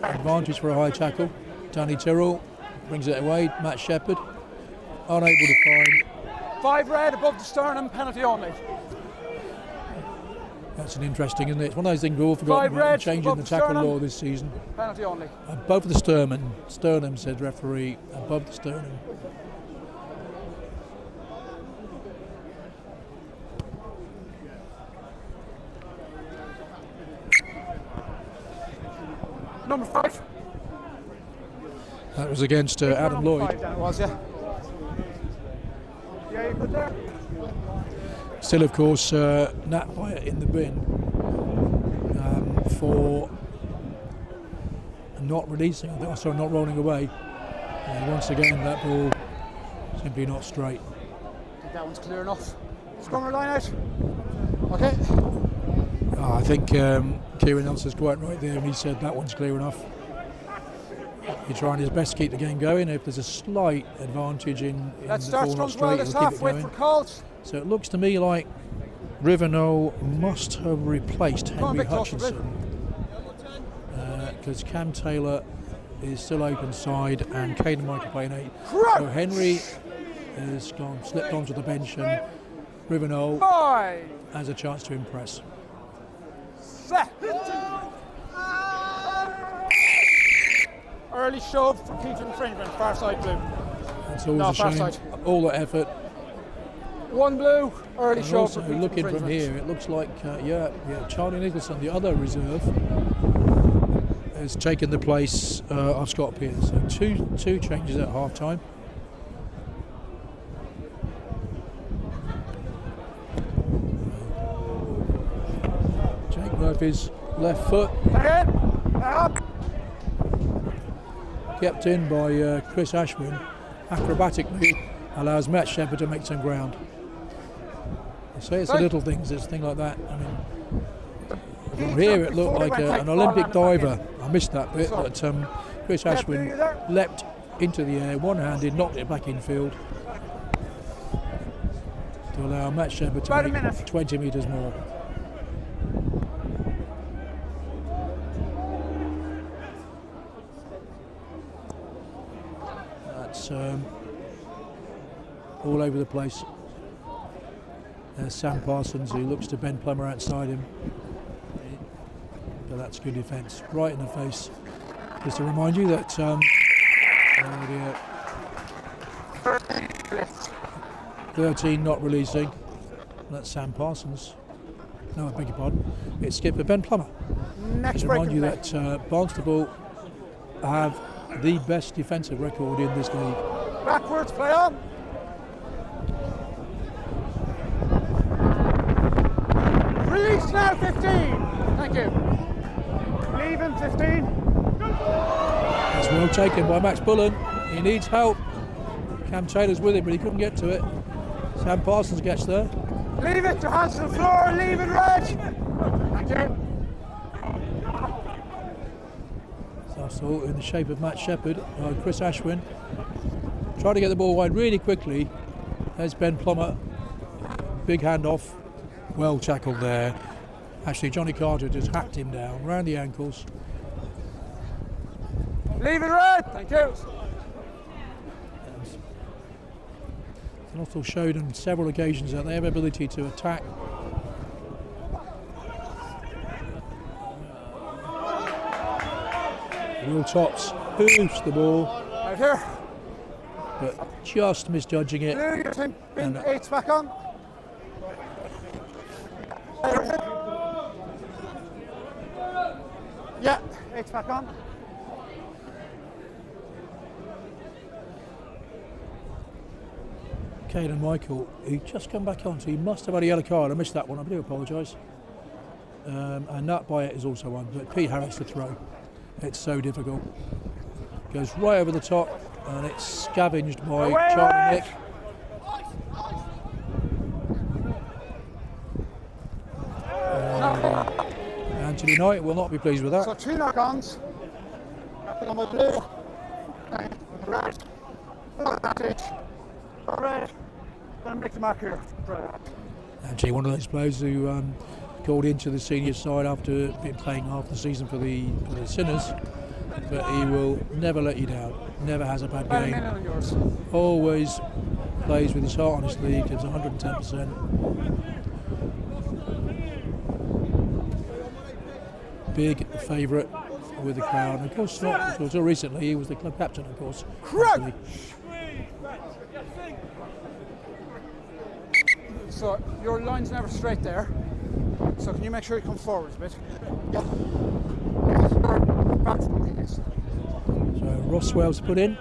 Advantage for a high tackle. Danny Tyrrell brings it away. Matt Shepherd unable to find. 5 red above the sternum, penalty only. That's an interesting, isn't it? It's one of those things we've all forgotten about, changing the tackle law this season. Penalty only. Above the sternum, said referee, above the sternum. Number 5. That was against Adam Lloyd. 5 then it was, yeah. Yeah, you put there. Still, of course, Nat Wyatt in the bin for not releasing, not rolling away. Once again, that ball simply not straight. I think that one's clear enough. Scrummer line out. Okay. I think Kieran Nelson's quite right there when he said that one's clear enough. He's trying his best to keep the game going. If there's a slight advantage in Let's the start ball not scrums well straight, this he'll keep half. it Wait going. for calls. So it looks to me like River Knoll must have replaced Henry Hutchinson, because Cam Taylor is still open side and Caden Michael playing 8. So Henry has slipped onto the bench, and River Knoll has a chance to impress. Set. Early shove for Peter infringement, far side blue. It's always a shame. All that effort. 1 blue, early And shove also for Peter looking from infringement. here, it looks like Charlie Nicholson, the other reserve, has taken the place of Scott Pierce. So two changes at half time. Jake Murphy's left foot, kept in by Chris Ashwin, acrobatically allows Matt Shepherd to make some ground. I say it's the little things, it's a thing like that. I mean, from here it looked like an Olympic diver. I missed that bit, but Chris Ashwin leapt into the air, one-handed, knocked it back in field to allow Matt Shepherd to make 20 metres more. That's all over the place. There's Sam Parsons, who looks to Ben Plummer outside him. But that's good defence, right in the face. Just to remind you that 13 not releasing. That's Sam Parsons. No, I beg your pardon. It's skipper Ben Plummer. Next Just to remind you that Barnstaple have the best defensive record in this league. Backwards, play on. Cross now, 15. Thank you. Leave him, 15. That's well taken by Max Bullen. He needs help. Cam Taylor's with him, but he couldn't get to it. Sam Parsons gets there. Leave it, your hands to the floor, leave it, Reg. Thank you. Austell in the shape of Matt Shepherd, Chris Ashwin. Trying to get the ball wide really quickly. There's Ben Plummer. Big hand off. Well tackled there. Actually, Johnny Carter just hacked him down around the ankles. Leave it, Reg. Thank you. Austell showed on several occasions that they have ability to attack. Will Tops hoofs the ball, Right here. but just misjudging it. Blue, your team. Bin 8's back on. Yeah, 8's back on. Caden Michael, he just come back on, so he must have had a yellow card. I missed that one, I do apologise. And that by it is also one, but Pete Harris to throw. It's so difficult. Goes right over the top, and it's scavenged by Charlie Nick. Anthony Knight will not be pleased with that. So 2 knock-ons. On my blue. Red. Red. Gonna make the mark here. Actually, one of those players who called into the senior side after been playing half the season for the Sinners, but he will never let you down. Never has a bad game. Always plays with his heart on his sleeve. Gives 110%. Big favourite with the crowd. And of course, not until recently he was the club captain. Of course. Correct. So your line's never straight there. So can you make sure you come forwards a bit? Yeah. Back from the east. So Ross Wells put in.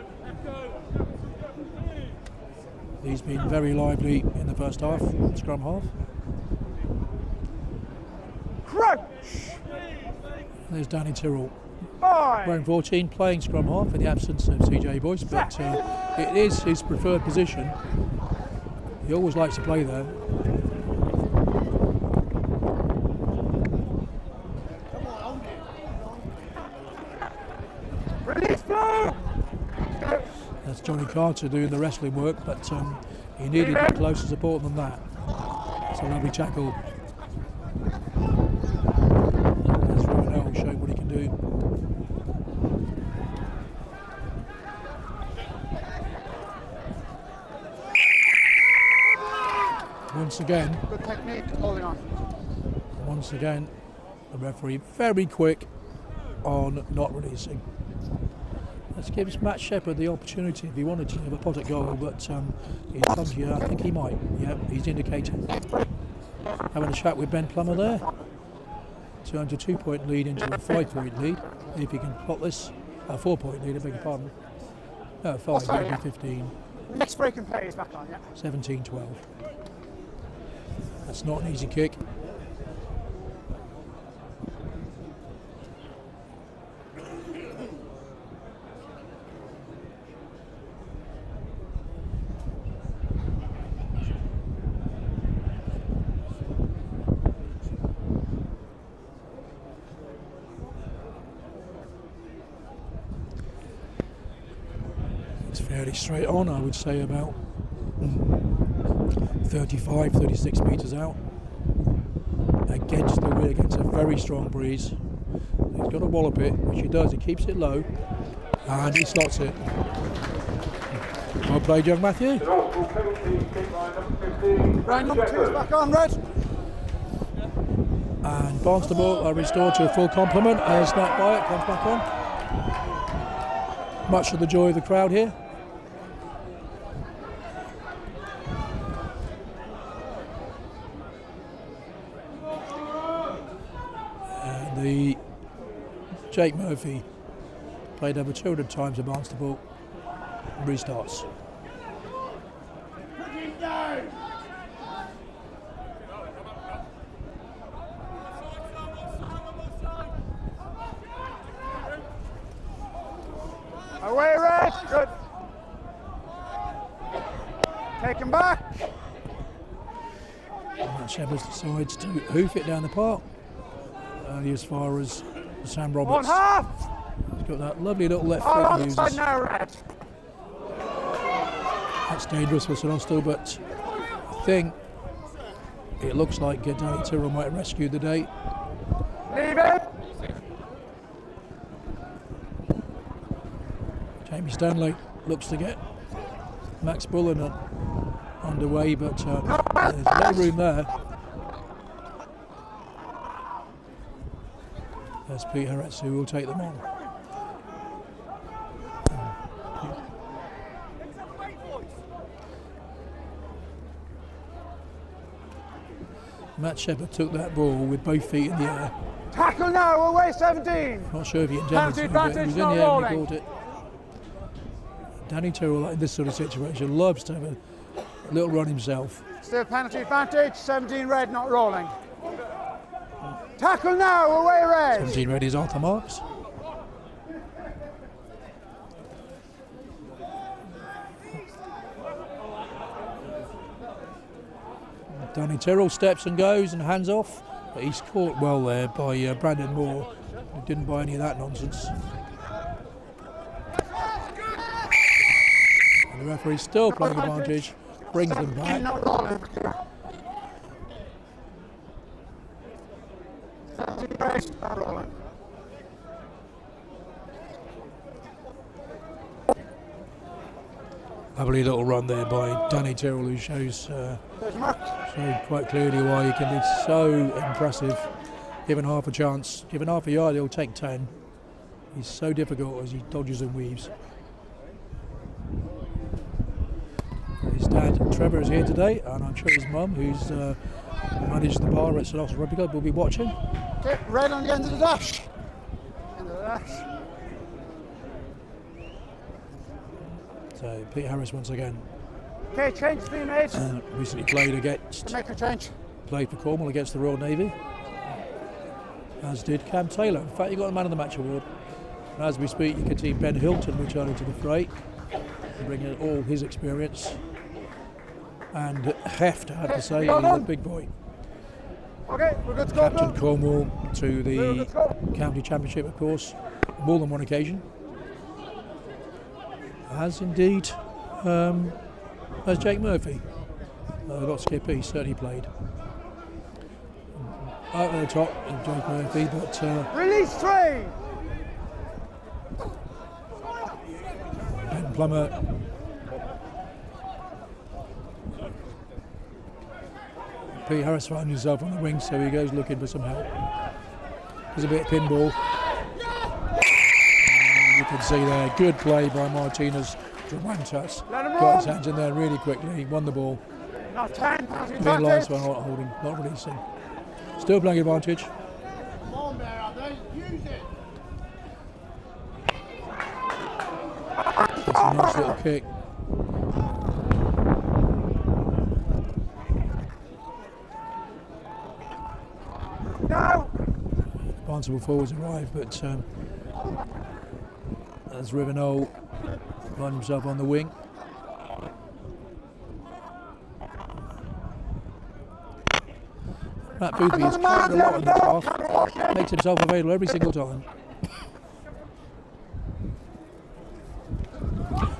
He's been very lively in the first half, scrum half. Crunch! There's Danny Tyrrell. Bye! Wearing 14, playing scrum half in the absence of CJ Boyce, but it is his preferred position. He always likes to play there. Release flow! That's Johnny Carter doing the wrestling work, but he needed a closer support than that. It's a lovely tackle. There's Ruben showing what he can do. Once again, Good technique, holding on. once again, the referee very quick on not releasing. This gives Matt Shepherd the opportunity if he wanted to have a pot at goal, but he's comes here. I think he might. Yeah, he's indicating. Having a chat with Ben Plummer there. Turned a 2-point lead into a 5-point lead. If he can plot this, a 4-point lead, I beg your pardon. No, 5, maybe 15. Next break and play is back on, yeah. 17-12. That's not an easy kick. It's fairly straight on, I would say, about 35, 36 metres out. Against the wind, against a very strong breeze. He's got to wallop it, which he does. He keeps it low, and he slots it. Well played, young Matthew. Line number 2 is back on, Red. And Barnstaple are restored to a full complement as Nat Byatt comes back on. Much to the joy of the crowd here. And the Jake Murphy, played over 200 times at Barnstaple, restarts. Good. Take him back. Matt Shepard decides to hoof it down the park. Only as far as Sam One Roberts. half. He's got that lovely little left All foot he on uses. side now, Red. That's dangerous for St Austell, but I think it looks like Danny Tyrrell might have rescued the day. Leave it. Jamie Stanley looks to get Max Bullen underway, but there's no room there. There's Pete Harris who will take them on. Matt Shepard took that ball with both feet in the air. Tackle now, away 17. Not sure if he intended to, but he was in the air when he caught it. Danny Tyrrell, in this sort of situation, loves to have a little run himself. Still penalty advantage, 17 Red, not rolling. Tackle now, away Red. 17 Red is Arthur Marks. Danny Tyrrell steps and goes and hands off, but he's caught well there by Brandon Moore, who didn't buy any of that nonsense. And the referee still playing advantage, brings them back. Not rolling. 17 Red, not rolling. Lovely little run there by Danny Tyrrell, who shows quite clearly why he can be so impressive. Given half a chance, given half a yard, he'll take 10. He's so difficult as he dodges and weaves. His dad, Trevor, is here today, and I'm sure his mum, who's managed the bar at St Austell Rugby Club, will be watching. Okay, Red on the end of the dash. End of the dash. So Pete Harris once again Okay, change to be made. recently played against, Make a change. played for Cornwall against the Royal Navy, as did Cam Taylor. In fact, he got the Man of the Match award. And as we speak, you can see Ben Hilton returning to the fray, bringing all his experience and heft, I have to say. He's a big boy. Okay, we're good to go. Captain Cornwall to the Let's go. county championship, of course, more than one occasion. As indeed as Jake Murphy. Not Skip, he certainly played. Out at the top, Jake Murphy, but Release 3. Ben Plummer. Pete Harris found himself on the wing, so he goes looking for some help. There's a bit of pinball. You can see there, good play by Martinez. Dramantas Let him got his run. hands in there really quickly, he won the ball. Not 10. Penalty Being lines advantage. were not holding, not releasing. Still playing advantage. Come on there, Abby. Use it. That's a nice little kick. Now. Barnstaple forwards arrive, but as Rivenol found himself on the wing. Matt Boothby has carried a lot on the half, makes himself available every single time.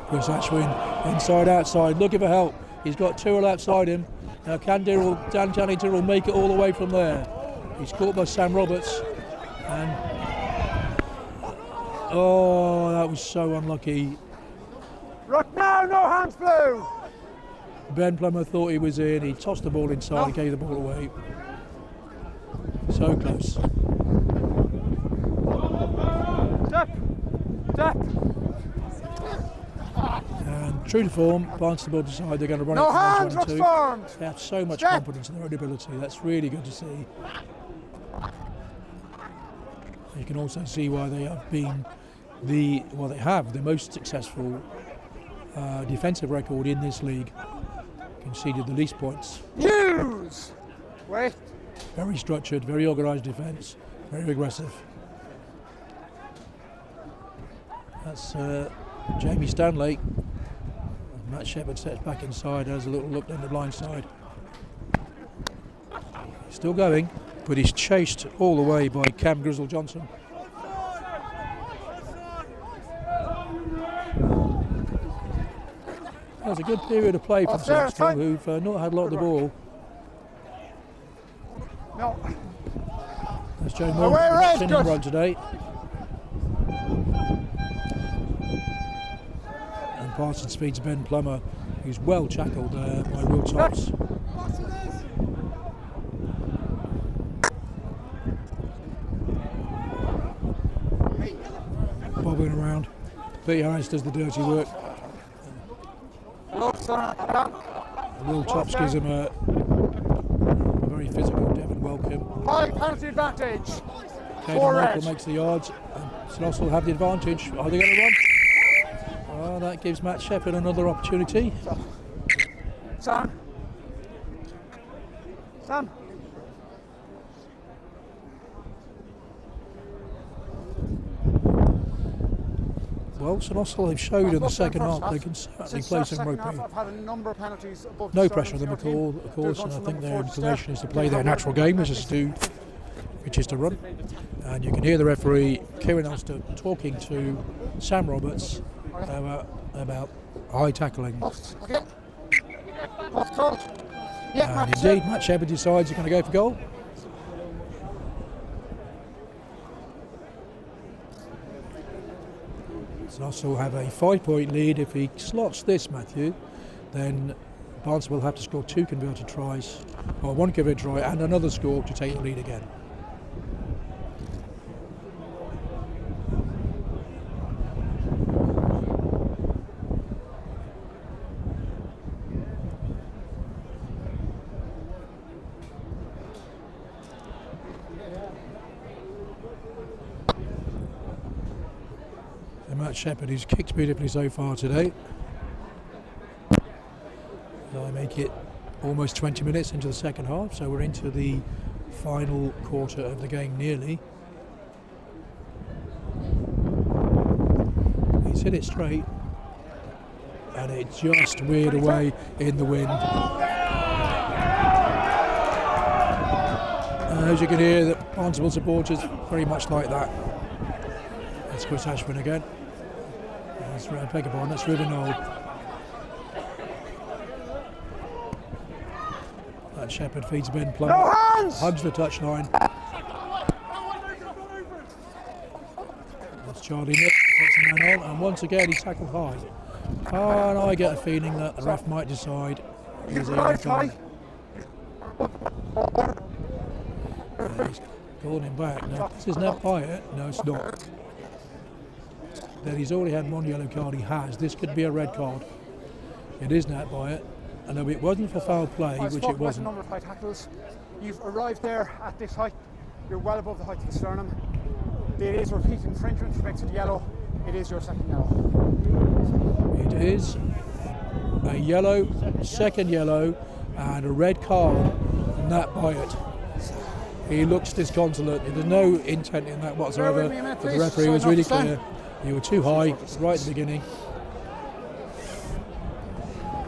Chris Ashwin, inside, outside, looking for help. He's got Tyrrell outside him. Now can Danny Tyrrell make it all the way from there? He's caught by Sam Roberts. And oh, that was so unlucky. Look now, no hands blue. Ben Plummer thought he was in. He tossed the ball inside and gave the ball away. So close. Step. Step. And true to form, Barnstaple decide they're going to run No it hands, from 1 looks 2. formed. They have so much Step. confidence in their own ability. That's really good to see. You can also see why they have been they have the most successful defensive record in this league. Conceded the least points. Use. Wait. Very structured, very organised defence, very aggressive. That's Jamie Stanley. Matt Shepherd steps back inside, has a little look down the blind side. He's still going, but he's chased all the way by Cam Grizzle Johnson. That was a good period of play from St Austell, who've not had a lot of the ball. No. That's Joe Morgan spinning run today. And Parsons feeds Ben Plummer, who's well tackled by Will Tops. Bobbing around. Peter Harris does the dirty work. Will Tops gives him a very physical Devon welcome. High penalty advantage. Caden Michael makes the yards, and St Austell have the advantage. Are they going to run? Oh, that gives Matt Shepherd another opportunity. Sam. Well, St Austell have showed in the second half they can certainly play some rugby. I've had a number of penalties above No pressure on them at all, of course, and I think their inclination is to play their natural game, which is to run. And you can hear the referee, Kieran Ulster, talking to Sam Roberts about high tackling. And indeed, Matt Shepherd decides he's going to go for goal. St Austell have a 5-point lead. If he slots this, Matthew, then Barnstaple will have to score 2 converted tries, or 1 converted try and another score to take the lead again. Matt Shepherd, who's kicked beautifully so far today. I make it almost 20 minutes into the second half, so we're into the final quarter of the game nearly. He's hit it straight, and it just veered away in the wind. As you can hear, the Barnstaple supporters very much like that. It's Chris Ashburn again. I beg your pardon, that's Ruben Knoll. That Shepherd feeds Ben Plummer. No hands! Hugs the touchline. That's Charlie Nick, takes the man on, and once again he's tackled high. And I get a feeling that the ref might decide he's in the time. He's calling him back. Now, this is not by it. No, it's not. That he's already had 1 yellow card, he has. This could be a red card. It is Nat by it. And if it wasn't for foul play, which it wasn't. Number of high tackles. You've arrived there at this height. You're well above the height of the sternum. It is repeat infringement, which makes it yellow. It is your second yellow. It is a yellow, second yellow, and a red card from Nat by it. He looks disconsolate. There's no intent in that whatsoever. But the referee was really clear. You were too high right at the beginning.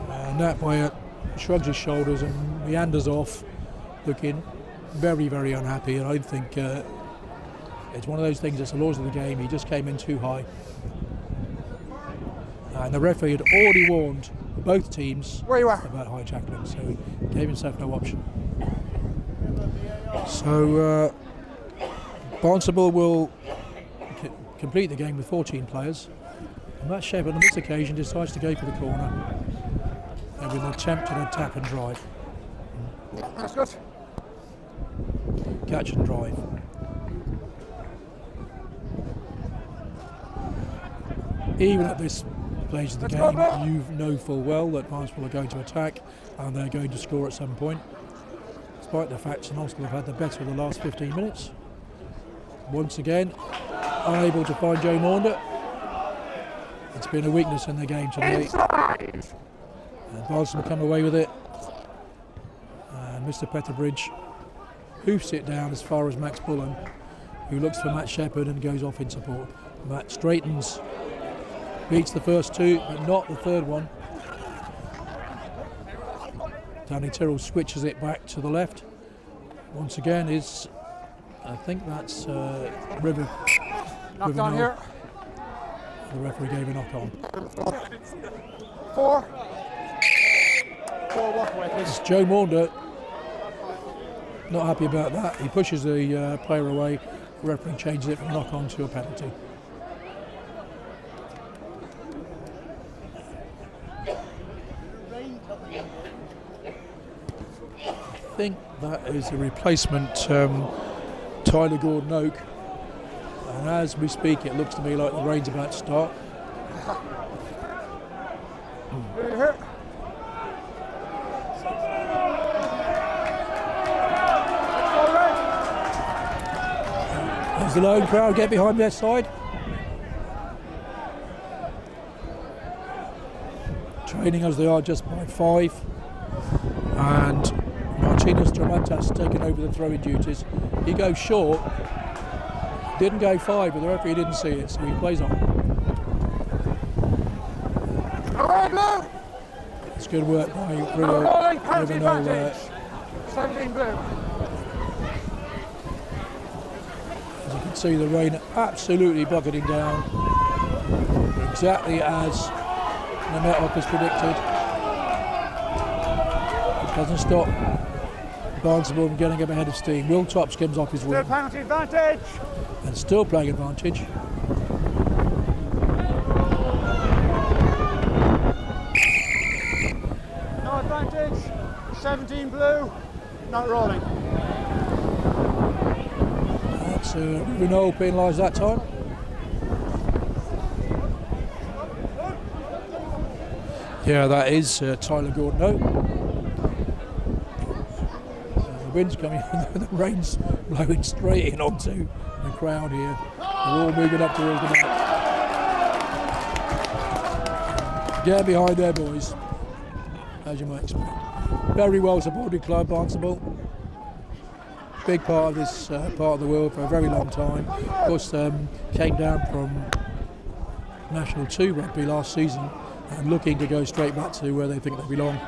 And Nat Byatt shrugs his shoulders and meanders off, looking very, very unhappy. And I think it's one of those things, it's the laws of the game. He just came in too high. And the referee had already warned both teams about high tackling, so he gave himself no option. So Barnstaple will complete the game with 14 players. And Matt Shepherd on this occasion decides to go for the corner and with an attempt at a tap and drive. That's good. Catch and drive. Even at this stage of the game, you know full well that Barnstaple are going to attack and they're going to score at some point. Despite the fact St Austell have had the better of the last 15 minutes. Once again, unable to find Joe Maunder. It's been a weakness in the game today. And Barnstaple come away with it. And Mr. Petherbridge hoofs it down as far as Max Bullen, who looks for Matt Shepherd and goes off in support. Matt straightens beats the first two, but not the third one. Danny Tyrrell switches it back to the left. Once again is, I think that's River. Knocked on here. The referee gave a knock on. 4 walk away, please. It's Joe Maunder. Not happy about that. He pushes the player away. The referee changes it from a knock on to a penalty. I think that is a replacement Tyler Gordon-Oak, and as we speak it looks to me like the rain's about to start. As the lone crowd get behind their side. Training as they are just by 5, and Martinez Tramantas taking over the throwing duties. He goes short, didn't go 5, but the referee didn't see it, so he plays on. It's good work by River. 17 blue. As you can see, the rain absolutely bucketing down, exactly as the Met Office predicted. It doesn't stop Barnstaple from getting up ahead of steam. Will Tops comes off his wing. Still penalty advantage. And still playing advantage. No advantage. 17 blue. Not rolling. That's Renault penalised that time. Yeah, that is Tyler Gordon-Oak. The wind's coming, the rain's blowing straight in onto the crowd here. They're all moving up towards the mat. Get behind there, boys, as you might expect. Very well supported club, Barnstaple. Big part of this part of the world for a very long time. Of course, came down from National 2 rugby last season and looking to go straight back to where they think they belong.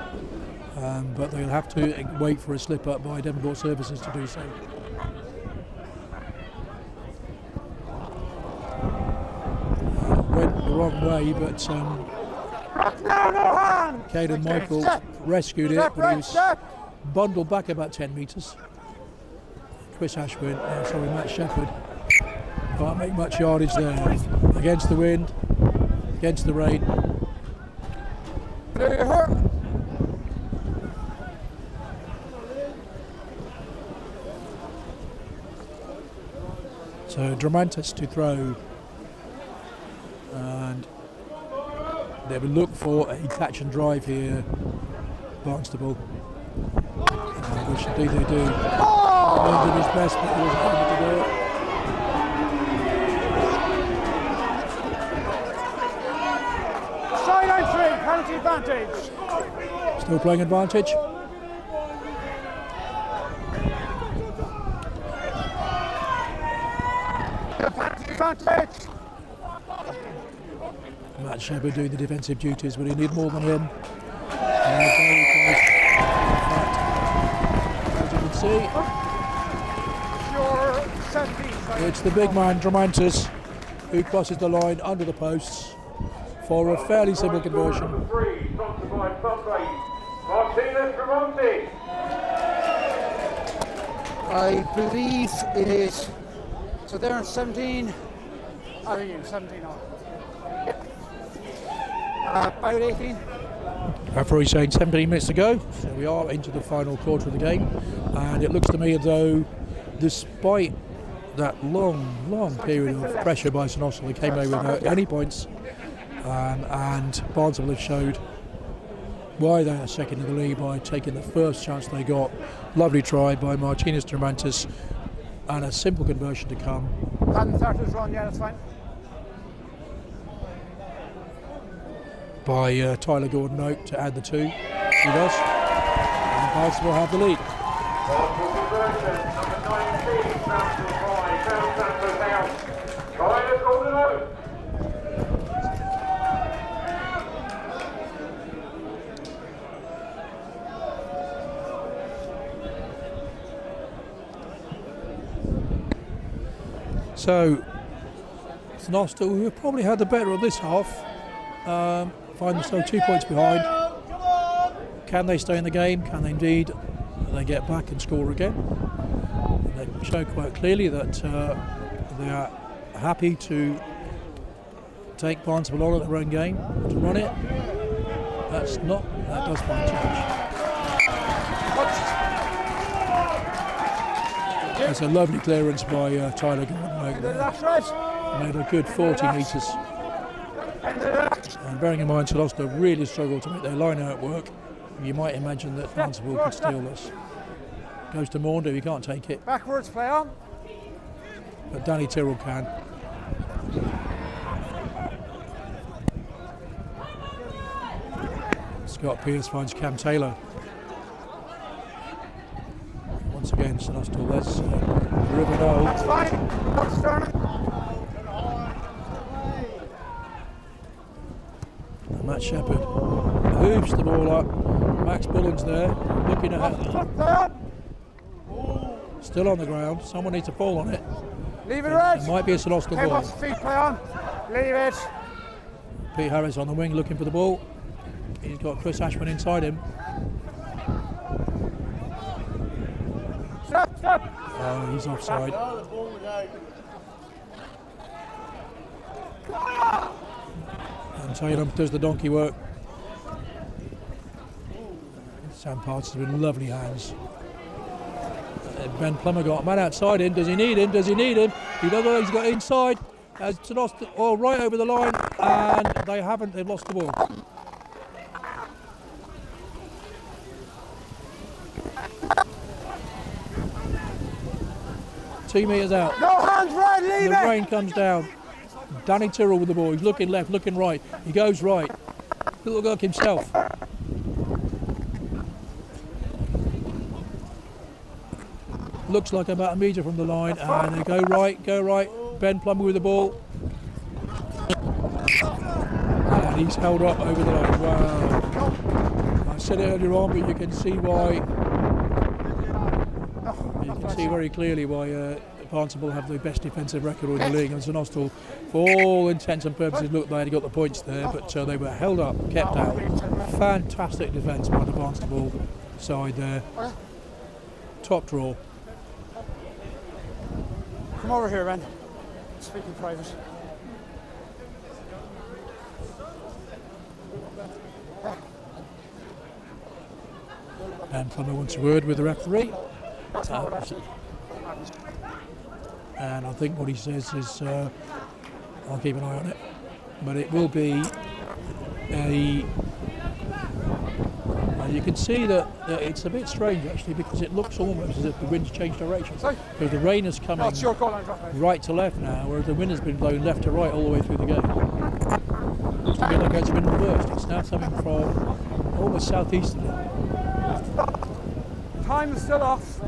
But they'll have to wait for a slip up by Devonport Services to do so. Went the wrong way, but Caden Michael rescued it, but he was bundled back about 10 metres. Chris Ashwin, Matt Shepherd, can't make much yardage there. Against the wind, against the rain. So Dramantis to throw, and they will look for a catch and drive here, Barnstaple, which indeed they do. He did his best, but he wasn't able to do it. Sideline 3, penalty advantage. Still playing advantage. Advantage. Matt Shepherd doing the defensive duties, but he need more than him. As you can see, it's the big man Dramantis who crosses the line under the posts for a fairly simple conversion. I believe it is. So they're on 17. How are you? 17 on. About 18. Referee saying 17 minutes to go, so we are into the final quarter of the game, and it looks to me as though, despite that long period of pressure by St Austell, they came away without any points, and Barnstaple have showed why they are second in the league by taking the first chance they got. Lovely try by Martinez Tramantis, and a simple conversion to come. Hadn't started his run, yeah, that's fine. By Tyler Gordon-Oak to add the 2. He does. And Barnstaple have the lead. So, St Austell, who have probably had the better of this half, find themselves 2 points behind. Can they stay in the game? Can they indeed? They get back and score again? They show quite clearly that they are happy to take Barnstaple on at their own game, to run it. That does find touch. That's a lovely clearance by Tyler Gordon. Made a good 40 metres. And bearing in mind, St Austell really struggled to make their line out work. You might imagine that Barnstaple could steal this. Goes to Maunder, he can't take it. Backwards play on. But Danny Tyrrell can. Scott Pearce finds Cam Taylor. Once again, St Austell, there's River That's fine. That's turning. Matt Shepherd hoops the ball up. Max Bullen's there, looking at it. Still on the ground. Someone needs to fall on it. Leave it, Red. It might be a St Austell Okay, ball. what's the feet play on? Leave it. Pete Harris on the wing looking for the ball. He's got Chris Ashman inside him. Stop. Oh, he's offside. And Tatum does the donkey work. Sam Parts has been lovely hands. Ben Plummer got a man outside him. Does he need him? Does he need him? He doesn't. He's got inside. Has lost it all right over the line, and they haven't. They've lost the ball. Two metres out. No hands, Red. Leave The it. rain comes down. Danny Tyrrell with the ball. He's looking left, looking right. He goes right. Little look himself. Looks like about a metre from the line, and they go right. Ben Plummer with the ball. And he's held up over the line. Wow. I said it earlier on, but you can see why. You can see very clearly why Barnstaple have the best defensive record in the league, and St Austell, for all intents and purposes, looked like they got the points there, but they were held up, kept out. Fantastic defence by the Barnstaple side there. Top draw. Come over here, Ren. Speaking private. And Plummer wants a word with the referee. And I think what he says is, I'll keep an eye on it. But it will be a... you can see that it's a bit strange actually, because it looks almost as if the wind's changed direction. Because the rain is coming right to left now, whereas the wind has been blowing left to right all the way through the game. Looks to me like it's been reversed. It's now coming from almost southeasterly. Time is still off.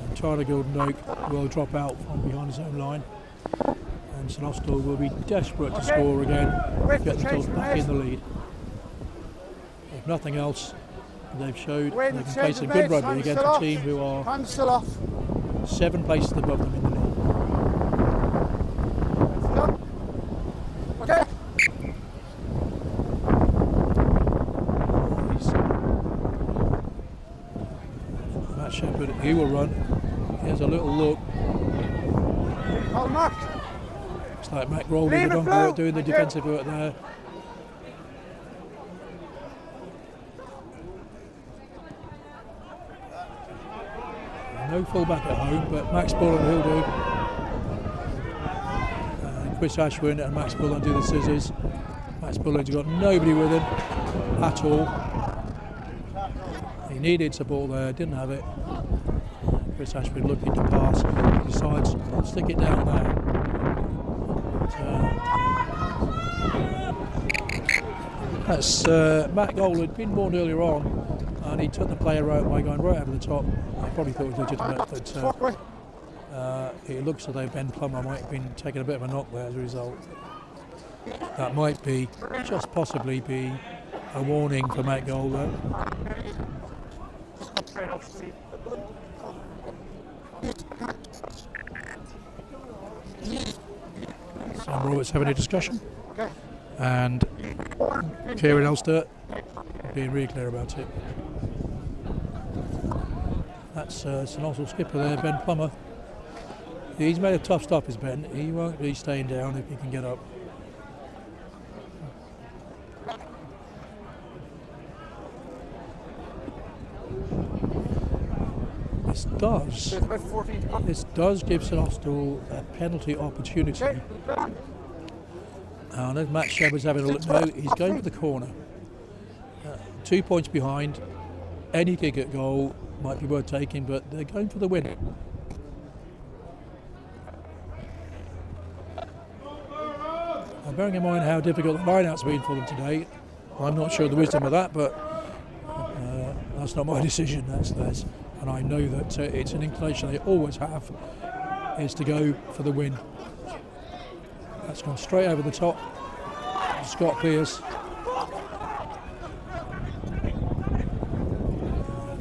And Tyler Gildendoak will drop out from behind his own line. And St Austell will be desperate to score again, get themselves back in the lead. If nothing else, they've showed they can play some good rugby against a team who are 7 places above them in the league. Okay. Matt Shepherd, he will run. Here's a little look. Oh, Mark. It's like Mac Roll with the donkey work, doing the defensive work there. No full-back at home, but Max Bullen will do. Chris Ashwin and Max Bullen do the scissors. Max Bullen's got nobody with him at all. He needed support there, didn't have it. Chris Ashwin looking to pass, he decides to stick it down there. That's Matt Gold had been warned earlier on, and he took the player out by going right over the top. I probably thought it was legitimate, but it looks as though Ben Plummer might have been taking a bit of a knock there as a result. That might be, just possibly be, a warning for Matt Gold there. Sam Roberts having a discussion, Okay. and Kieran Elster being really clear about it. That's St Austell skipper there, Ben Plummer. He's made a tough stop, is Ben. He won't be staying down if he can get up. This does give St Austell a penalty opportunity. Okay. There's Matt Shepard's having a look now. He's going for the corner. 2 points behind. Any kick at goal might be worth taking, but they're going for the win. And bearing in mind how difficult the line-out's been for them today, I'm not sure of the wisdom of that, but that's not my decision, that's theirs. And I know that it's an inclination they always have, is to go for the win. That's gone straight over the top. Scott Pearce.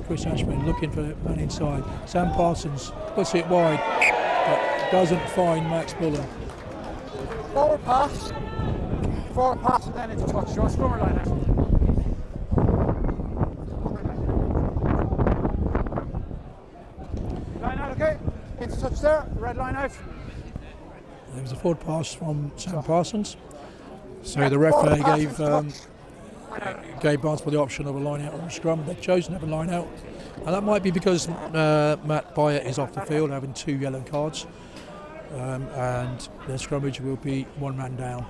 Chris Ashman looking for it, man inside. Sam Parsons puts it wide, but doesn't find Max Bullen. Forward pass and then into touch. Your scrummer line out. Line out, okay. Into touch there. Red line out. There was a forward pass from Sam Parsons. So the referee gave Barnstaple the option of a line out or a scrum. They've chosen to have a line out. And that might be because Matt Byatt is off the field having 2 yellow cards. And their scrummage will be 1 man down.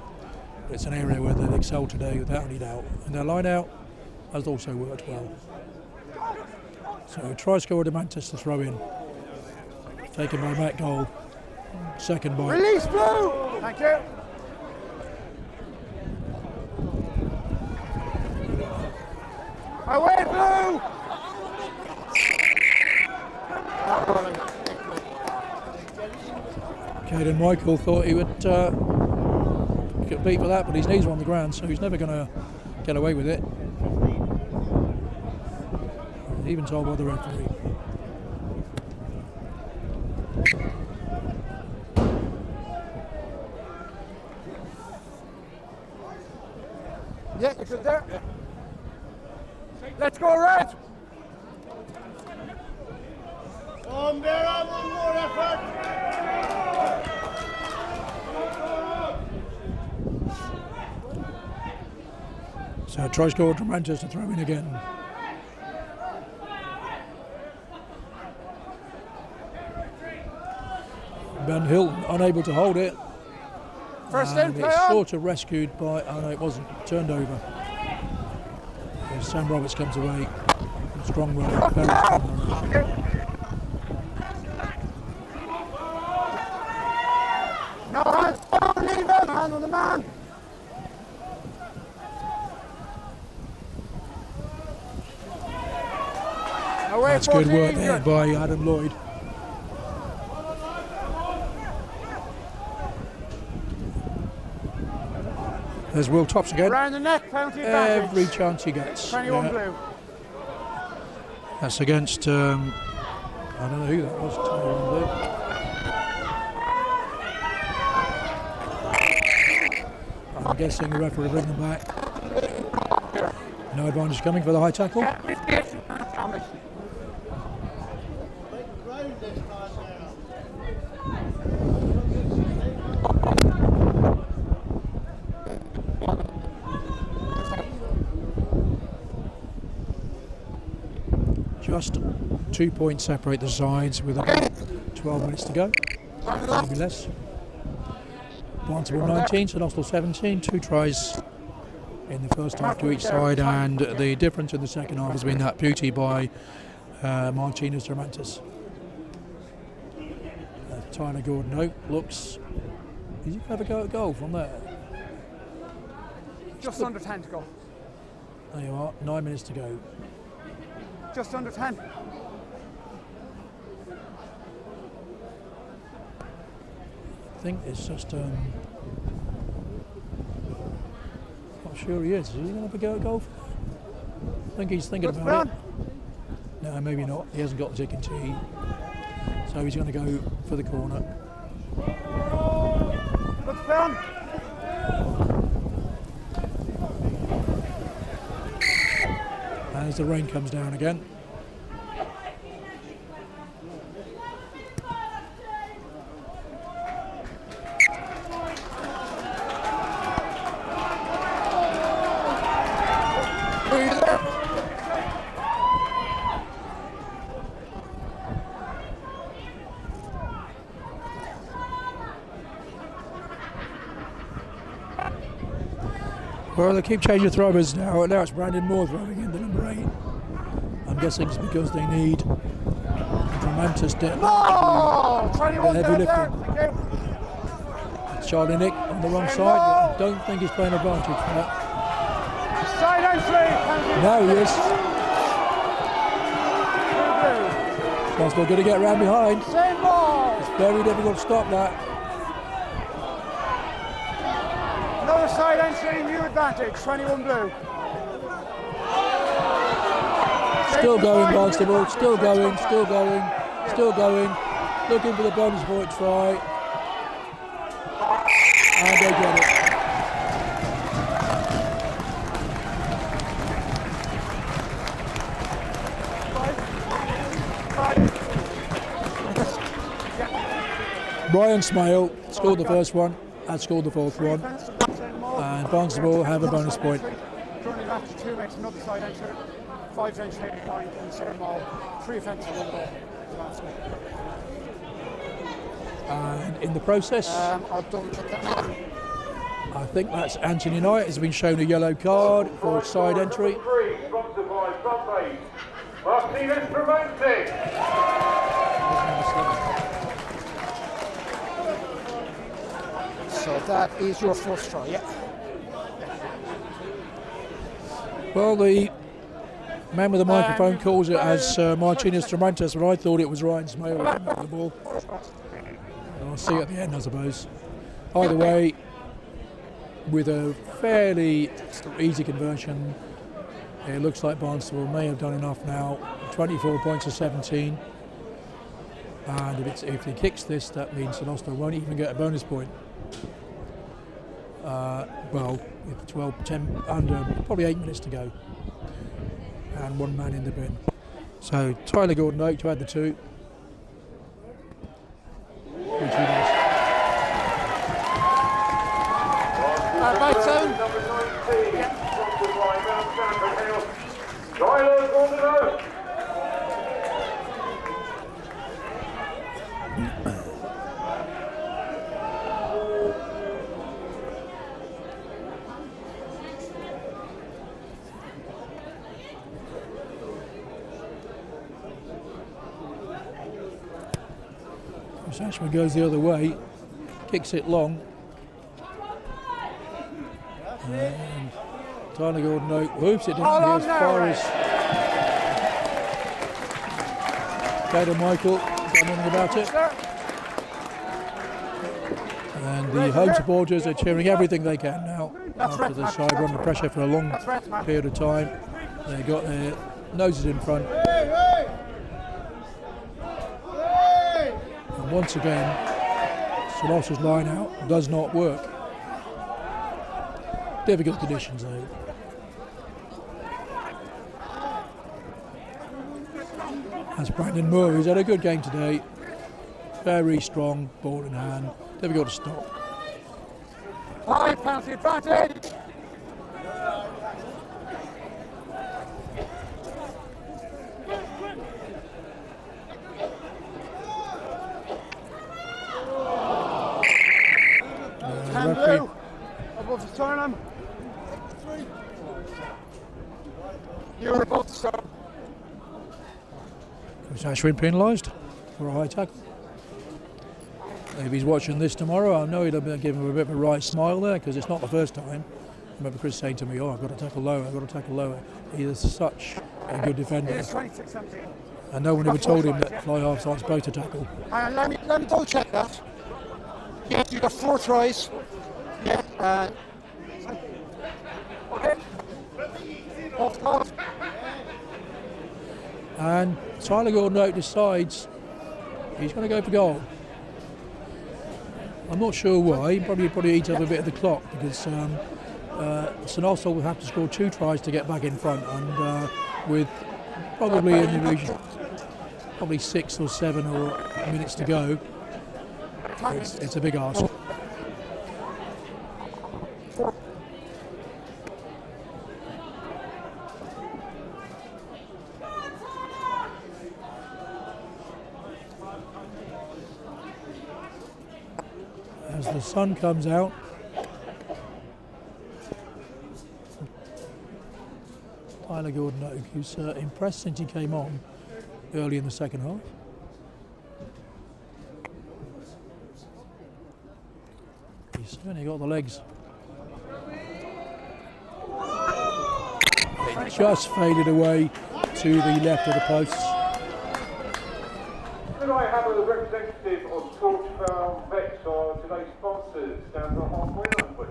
It's an area where they've excelled today without any doubt. And their line out has also worked well. So try score Demantis to throw in. Taken by Matt Gold. Second by. Release blue! Thank you. Away blue! Caden Michael thought he would get beat for that, but his knees are on the ground, so he's never going to get away with it. Even told by the referee. Yeah, you're good there. Let's go, Red! On Bear, one more effort. So try score Demantis to throw in again. Ben Hilton unable to hold it. First And in, play it's on! sort of rescued by, oh no, it wasn't, turned over. As Sam Roberts comes away. Strong runner, very strong runner. No hands, don't leave him! Hand on the man! Away That's good 14, work there by Adam Lloyd. There's Will Tops again. Round the neck, penalty advantage. Every chance he gets. 21 Yeah. blue. That's against, I don't know who that was. 21 blue. I'm guessing the referee will bring them back. No advantage coming for the high tackle. Ground this time now. Just 2 points separate the sides with about 12 minutes to go. Maybe less. Barnstaple 19, St Austell 17. 2 tries in the first half to each side, and the difference in the second half has been that beauty by Martinez Romantis. Tyler Gordon looks. Is he going to have a go at goal from there? Just under 10 to go. There you are, 9 minutes to go. Just under 10. I think it's just. Not sure he is. Is he going to have a go at golf? I think he's thinking about it. No, maybe not. He hasn't got the ticking tee. So he's going to go for the corner. Good film. As the rain comes down again. Well, they keep changing throwers now. Now it's Brandon Moore throwing in the number 8. I'm guessing it's because they need tremendous depth. Oh, 21 heavy down lifting. there. It's Charlie Nick on the wrong side. I don't think he's playing advantage for that. Side entry. No, he is. Blue. Barnstable going to get around behind. Same ball. It's very difficult to stop that. Another side entry, new advantage, 21 blue. Still going, Barnstable. Still going, still going, still going. Looking for the bonus point try. And they get it. Brian Smale scored the first one and scored the fourth one. And Barnstable have a bonus point. Currently after 2 makes another side entry. 5 entry point in the same ball. 3 offensive, 1 goal. And in the process, I've done that. I think that's Anthony Knight has been shown a yellow card for side entry. 3, sponsored by Sunday. Martinez Tremonti. So that is your first try, yeah. Well, the man with the microphone calls it as Martinez Tremonti, but I thought it was Ryan Smale who came up with the ball. I'll see at the end, I suppose. Either way, with a fairly easy conversion, it looks like Barnstable may have done enough now. 24 points to 17. And if he kicks this, that means St Austell won't even get a bonus point. Well, with 10 under, probably 8 minutes to go. And 1 man in the bin. So Tyler Gordon-Oak to add the 2. Which he does. Right zone. Number 19, sponsored by Barnstaple Hill. Tyler Gordon-Oak. Ashman goes the other way, kicks it long. And Tyler Gordon-Oak whoops it down here as far as Gator Michael, got nothing about it. And the home supporters are cheering everything they can now after the side were under pressure for a long period of time. They got their noses in front. And once again, St Austell's line out does not work. Difficult conditions though. That's Brandon Moore, who's had a good game today. Very strong, ball in hand, difficult to stop. High penalty advantage. And blue above the Turnham. You're above the stop. Coach Ashwin penalised for a high tackle. If he's watching this tomorrow, I know he'll give him a bit of a wry smile there because it's not the first time. I remember Chris saying to me, "Oh, I've got to tackle lower, I've got to tackle lower." He is such a good defender. It's 26-17. And no one ever told him that fly half side's supposed to tackle. Let me double check that. Yes, you got 4 tries. Yeah. Okay. Off And Tyler Gordon-Oak decides He's going to go for goal. I'm not sure why. He probably eat up a bit of the clock because St Austell will have to score 2 tries to get back in front, and with probably in the region, probably 6 or 7 or minutes to go, it's a big ask. As the sun comes out, Tyler Gordon-Oak, who's impressed since he came on early in the second half. He's certainly got the legs. It just faded away to the left of the posts. Could I have a representative of Torch Farm Vets or today's sponsors down the halfway line, please?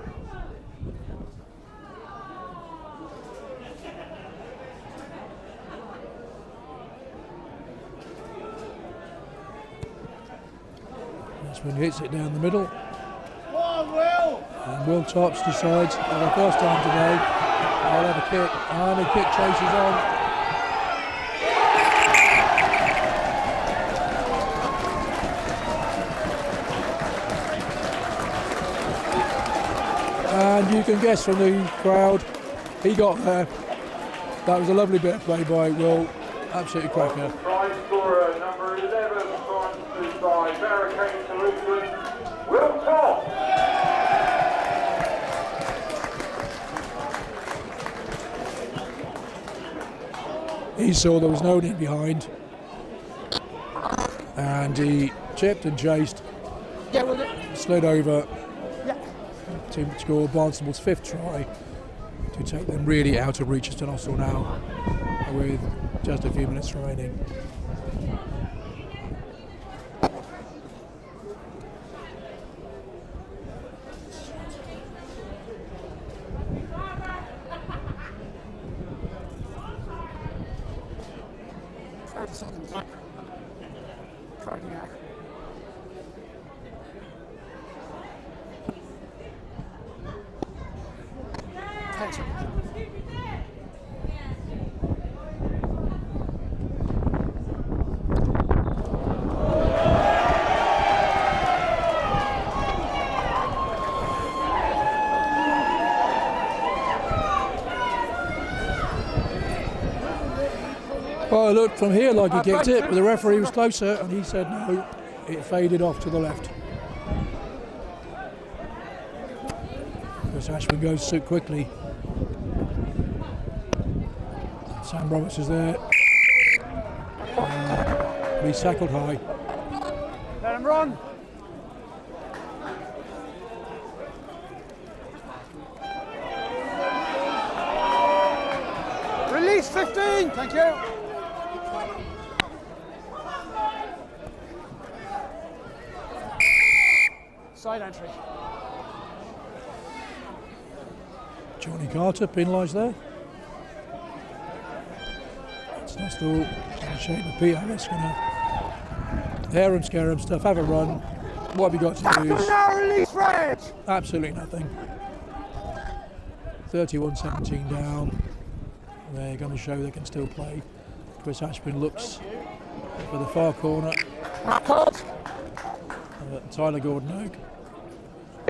That's when he hits it down the middle. Come on, Will! And Will Tops decides for the first time today, I'll have a kick, and the kick chases on. And you can guess from the crowd, he got there. That was a lovely bit of play by Will, absolutely cracker. Try scorer number 11, sponsored by Barricade Solutions, Will Top. He saw there was no need behind, and he chipped and chased, slid over to score Barnstable's 5th try to take them really out of reach of St Austell now with just a few minutes remaining. Well, it looked from here like he kicked it, but the referee was closer and he said no, it faded off to the left. Chris Ashman goes so quickly. Sam Roberts is there. But he's tackled high. Let him run. Release 15, thank you. Side entry. Johnny Carter penalised there. It's Austell in the shape of PRS going to hair him, scare him stuff, have a run. What have you got to lose? Release red. Absolutely nothing. 31-17 down. They're going to show they can still play. Chris Ashman looks for the far corner. Tyler Gordon-Oak.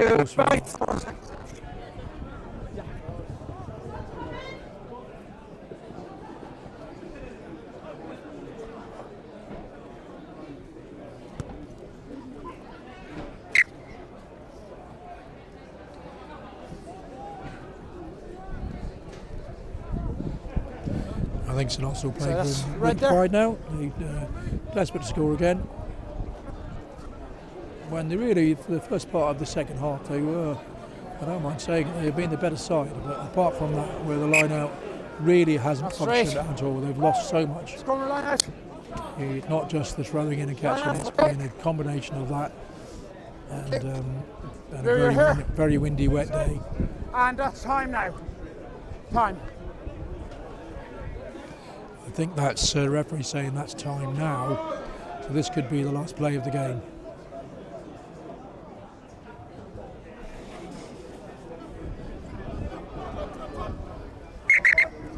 I think St Austell playing with pride now. Desperate to score again. When they really, for the first part of the second half, they were, I don't mind saying, they've been the better side. But apart from that, where the line out really hasn't functioned at all, they've lost so much. It's not just the throwing in and catching, it's been a combination of that and a very windy, wet day. And that's time now. Time. I think that's referee saying that's time now. So this could be the last play of the game.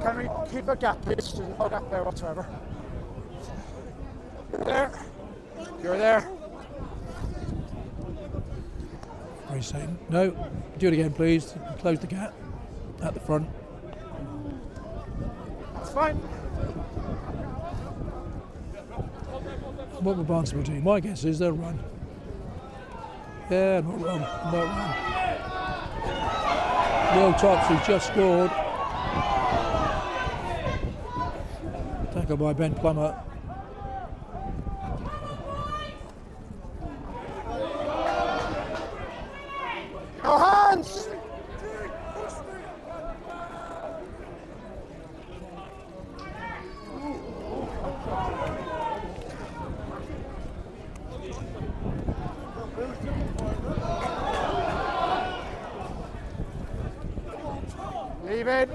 Can we keep a gap, please? There's no gap there whatsoever. You're there. You're there. Very saying. No, do it again, please. Close the gap at the front. That's fine. What will Barnstaple do? My guess is they'll run. Yeah, not wrong. Not wrong. Will Topsy just scored. Tackle by Ben Plummer. No hands! Leave it.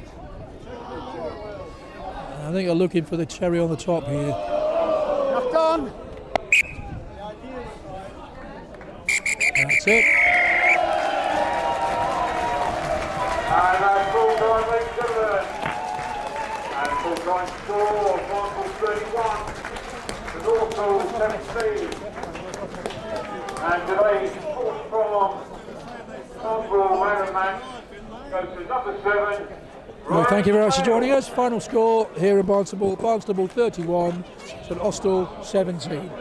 I think they're looking for the cherry on the top here. Knocked on. That's it. And that's full time, ladies and gentlemen. And full time score, Barnstaple 31, the Austell 17. And today's fourth from Barnstaple man of match goes to number 7. Well, thank you very much for joining us. Final score here in Barnstaple 31, St Austell 17.